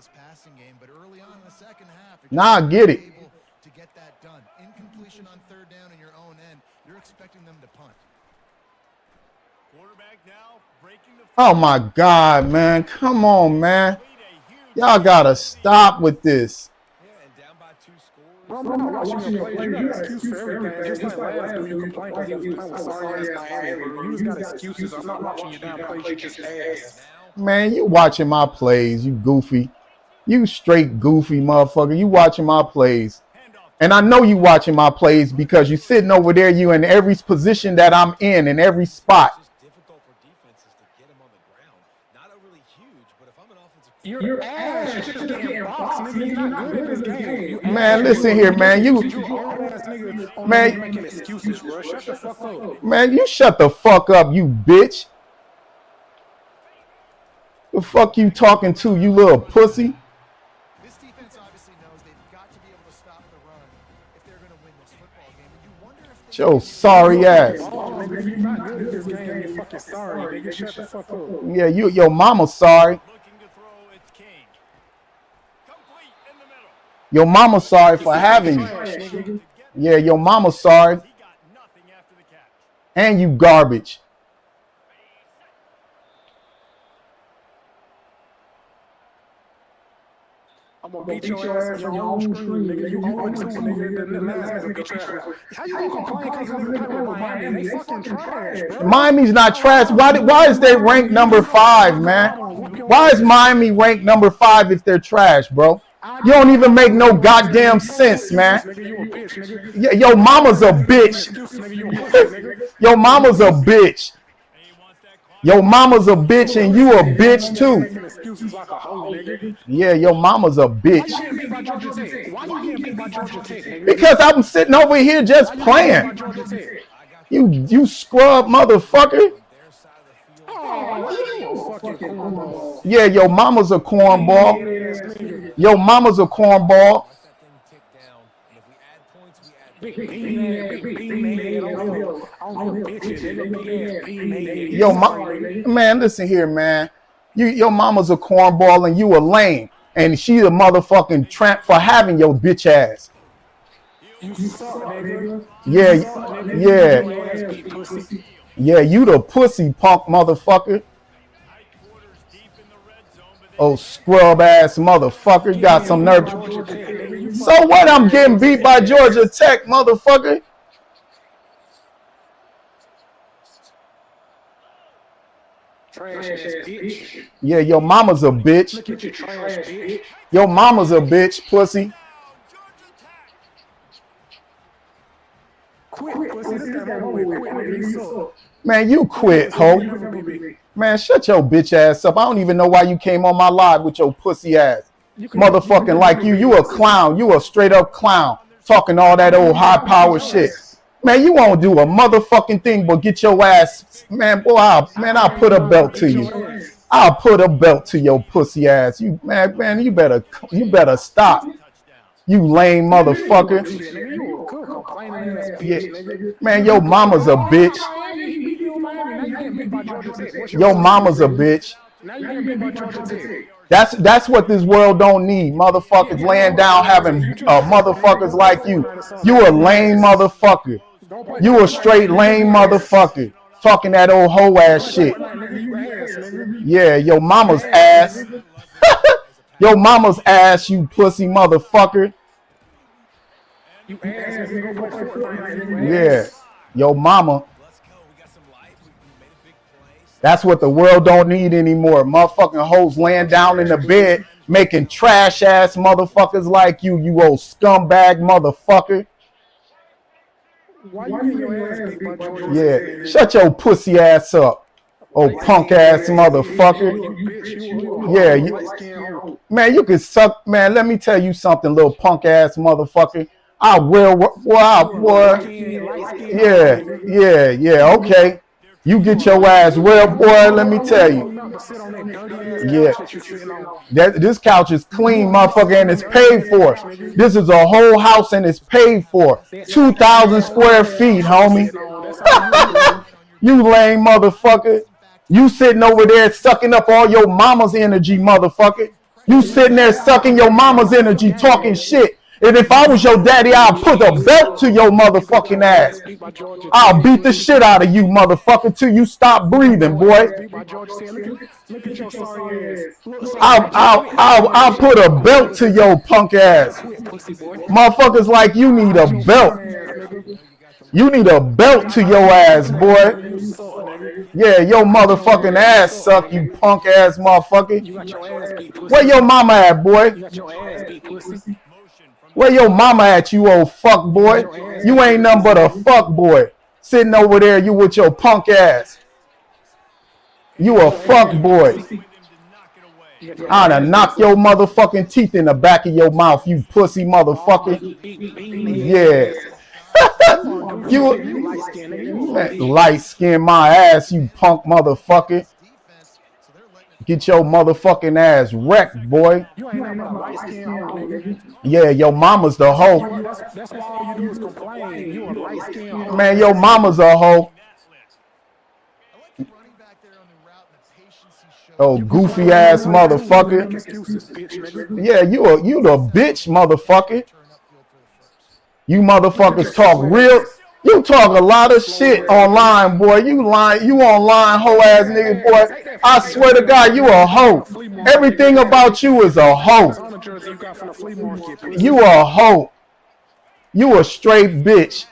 Now I get it. To get that done. Incompletion on third down in your own end. You're expecting them to punt. Quarterback now breaking the Oh my God, man. Come on, man. Y'all gotta stop with this. Yeah, and down by 2 scores. Bro, I'm not watching your plays. You got excuse for everything. Just like last dude, you complained because he was playing with sorry ass Miami, bro. You just got excuses. I'm not watching your damn plays. You just ass. Man, you watching my plays, you goofy. You straight goofy motherfucker. You watching my plays. And I know you watching my plays because you sitting over there, you in every position that I'm in every spot. It's just difficult for defenses to get him on the ground. Not overly huge, but if I'm an offensive You're ass. You're just getting boxed, nigga. You're not good at this game. Man, listen here, man. You old ass nigga. Man, making excuses, bro. Shut the fuck up. Man, you shut the fuck up, you bitch. The fuck you talking to, you little pussy? This defense obviously knows they've got to be able to stop the run if they're going to win this football game. And you wonder if they Your sorry ass. Oh, nigga, you're not good at this game. You're fucking sorry, nigga. Shut the fuck up. Yeah, your mama sorry. looking to throw. It's King. Complete in the middle. Your mama sorry for having you. Yeah, your mama sorry. He got nothing after the catch. And you garbage. I'm gonna beat your ass on your own screen, nigga. You 0-2, nigga. The last nigga beat your ass. How you gonna complain because niggas play with Miami? They fucking trash, bro. Miami's not trash. Why is they ranked number 5, man? Why is Miami ranked number 5 if they're trash, bro? You don't even make no goddamn sense, man. Yeah, your mama's a bitch. Your mama's a bitch. Your mama's a bitch and you a bitch too. Yeah, your mama's a bitch. Because I'm sitting over here just playing. You scrub motherfucker. Yeah, your mama's a cornball. Your mama's a cornball. Yo, man, listen here, man. Your mama's a cornball and you a lame, and she a motherfucking tramp for having your bitch ass. Yeah, you the pussy punk motherfucker. Oh, scrub ass motherfucker, got some nerve. So what? I'm getting beat by Georgia Tech, motherfucker. Trash ass bitch. Yeah, your mama's a bitch. Look at your trash bitch. Your mama's a bitch, pussy. Quit, pussy. This guy quit. Man, you quit, ho. Man, shut your bitch ass up. I don't even know why you came on my live with your pussy ass. Motherfucking like you a clown. You a straight up clown. Talking all that old high power shit. Man, you won't do a motherfucking thing but get your ass. Man, boy, I'll put a belt to you. I'll put a belt to your pussy ass. You man, you better stop. You lame motherfucker. Yeah. Man, your mama's a bitch. Your mama's a bitch. That's what this world don't need. Motherfuckers laying down having motherfuckers like you. You a lame motherfucker. You a straight lame motherfucker. Talking that old hoe ass shit. Yeah, your mama's ass. Your mama's ass, you pussy motherfucker. Yeah, your mama. That's what the world don't need anymore. Motherfucking hoes laying down in the bed making trash ass motherfuckers like you, you old scumbag motherfucker. Why you getting your ass beat by Georgia? Yeah, shut your pussy ass up. Oh, punk ass motherfucker. Yeah, man, you can suck. Man, let me tell you something, little punk ass motherfucker. I will. Yeah, okay. You get your ass well, boy, let me tell you. Yeah. This couch is clean, motherfucker, and it's paid for. This is a whole house and it's paid for. 2,000 square feet, homie. You lame motherfucker. You sitting over there sucking up all your mama's energy, motherfucker. You sitting there sucking your mama's energy, talking shit. And if I was your daddy, I'd put a belt to your motherfucking ass. I'll beat the shit out of you, motherfucker, till you stop breathing, boy. Look at your sorry ass. I'll put a belt to your punk ass. Motherfuckers like you need a belt. You need a belt to your ass, boy. Yeah, your motherfucking ass suck, you punk ass motherfucker. Where your mama at, boy? Where your mama at, you old fuck boy? You ain't nothing but a fuck boy. Sitting over there, you with your punk ass. You a fuck boy. I'd have knocked your motherfucking teeth in the back of your mouth, you pussy motherfucker. Yeah. You light skin my ass, you punk motherfucker. Get your motherfucking ass wrecked, boy. Yeah, your mama's the hoe. That's why all you do is complain. You a light skin. Man, your mama's a hoe. Oh, goofy ass motherfucker. Yeah, you the bitch, motherfucker. You motherfuckers talk real. You talk a lot of shit online, boy. You online hoe ass nigga, boy. I swear to God, you a hoe. Everything about you is a hoe. You a hoe. You a straight bitch.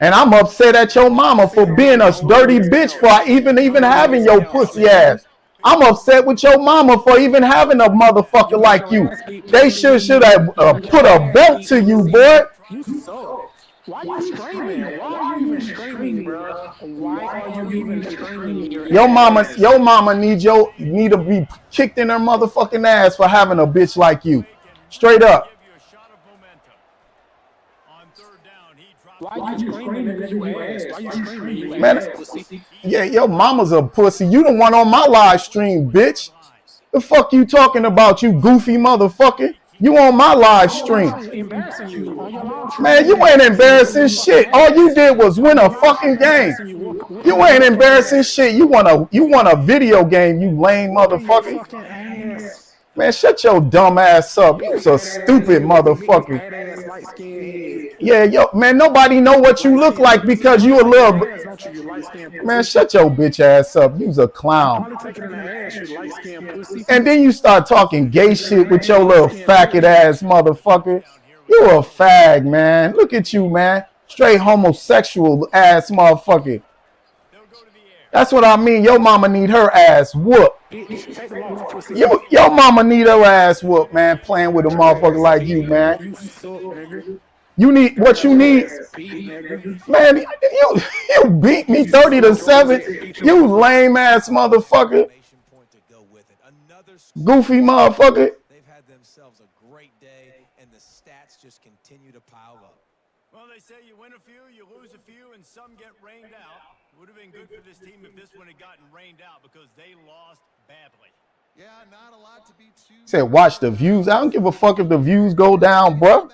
And I'm upset at your mama for being a dirty bitch for even having your pussy ass. I'm upset with your mama for even having a motherfucker like you. They should have put a belt to you, boy. You suck. Why are you screaming? Why are you even screaming, bro? Why are you even screaming? Your mama need to be kicked in her motherfucking ass for having a bitch like you. Straight up. Why are you screaming, nigga? You ass. Why you screaming? You Man, yeah, your mama's a pussy. You the one on my live stream, bitch. The fuck you talking about, you goofy motherfucker? You on my live stream. Man, you ain't embarrassing shit. All you did was win a fucking game. You ain't embarrassing shit. You won a video game, you lame motherfucker. Man, shut your dumb ass up. You's a stupid motherfucker. Yeah, yo, man, nobody know what you look like because you a little... Man, shut your bitch ass up. You's a clown. And then you start talking gay shit with your little faggot ass motherfucker. You a fag, man. Look at you, man. Straight homosexual ass motherfucker. That's what I mean. Your mama need her ass whooped. Your mama need her ass whooped, man, playing with a motherfucker like you, man. You need what you need. Man, you beat me 30-7. You lame ass motherfucker. Goofy motherfucker. They've had themselves a great day, and the stats just continue to pile up. Well, they say you win a few, you lose a few, and some get rained out. It would have been good for this team if this one had gotten rained out because they lost badly. Yeah, not a lot to be too. Said watch the views. I don't give a fuck if the views go down, bro.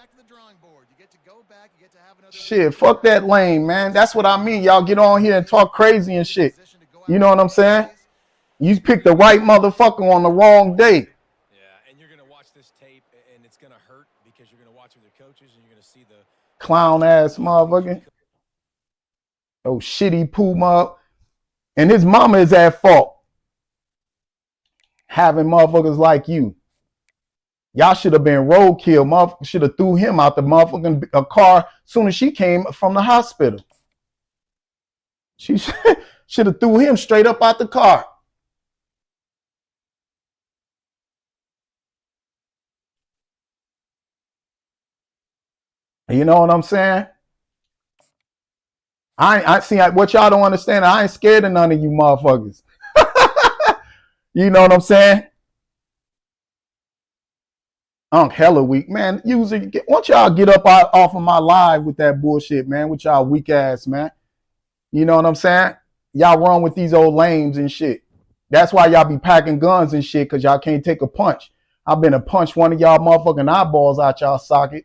Shit, fuck that lame, man. That's what I mean. Y'all get on here and talk crazy and shit. You know what I'm saying? You picked the right motherfucker on the wrong day. Yeah, and you're going to watch this tape, and it's going to hurt because you're going to watch with your coaches, and you're going to see the clown ass motherfucker. Oh, shitty Puma. And his mama is at fault. Having motherfuckers like you. Y'all should have been roadkill. Motherfucker should have threw him out the motherfucking car as soon as she came from the hospital. She should have threw him straight up out the car. You know what I'm saying? I see what y'all don't understand. I ain't scared of none of you motherfuckers. You know what I'm saying? Hella weak, man. Once y'all get up off of my live with that bullshit, man, with y'all weak ass, man. You know what I'm saying? Y'all run with these old lames and shit. That's why y'all be packing guns and shit, because y'all can't take a punch. I've been to punch one of y'all motherfucking eyeballs out y'all socket.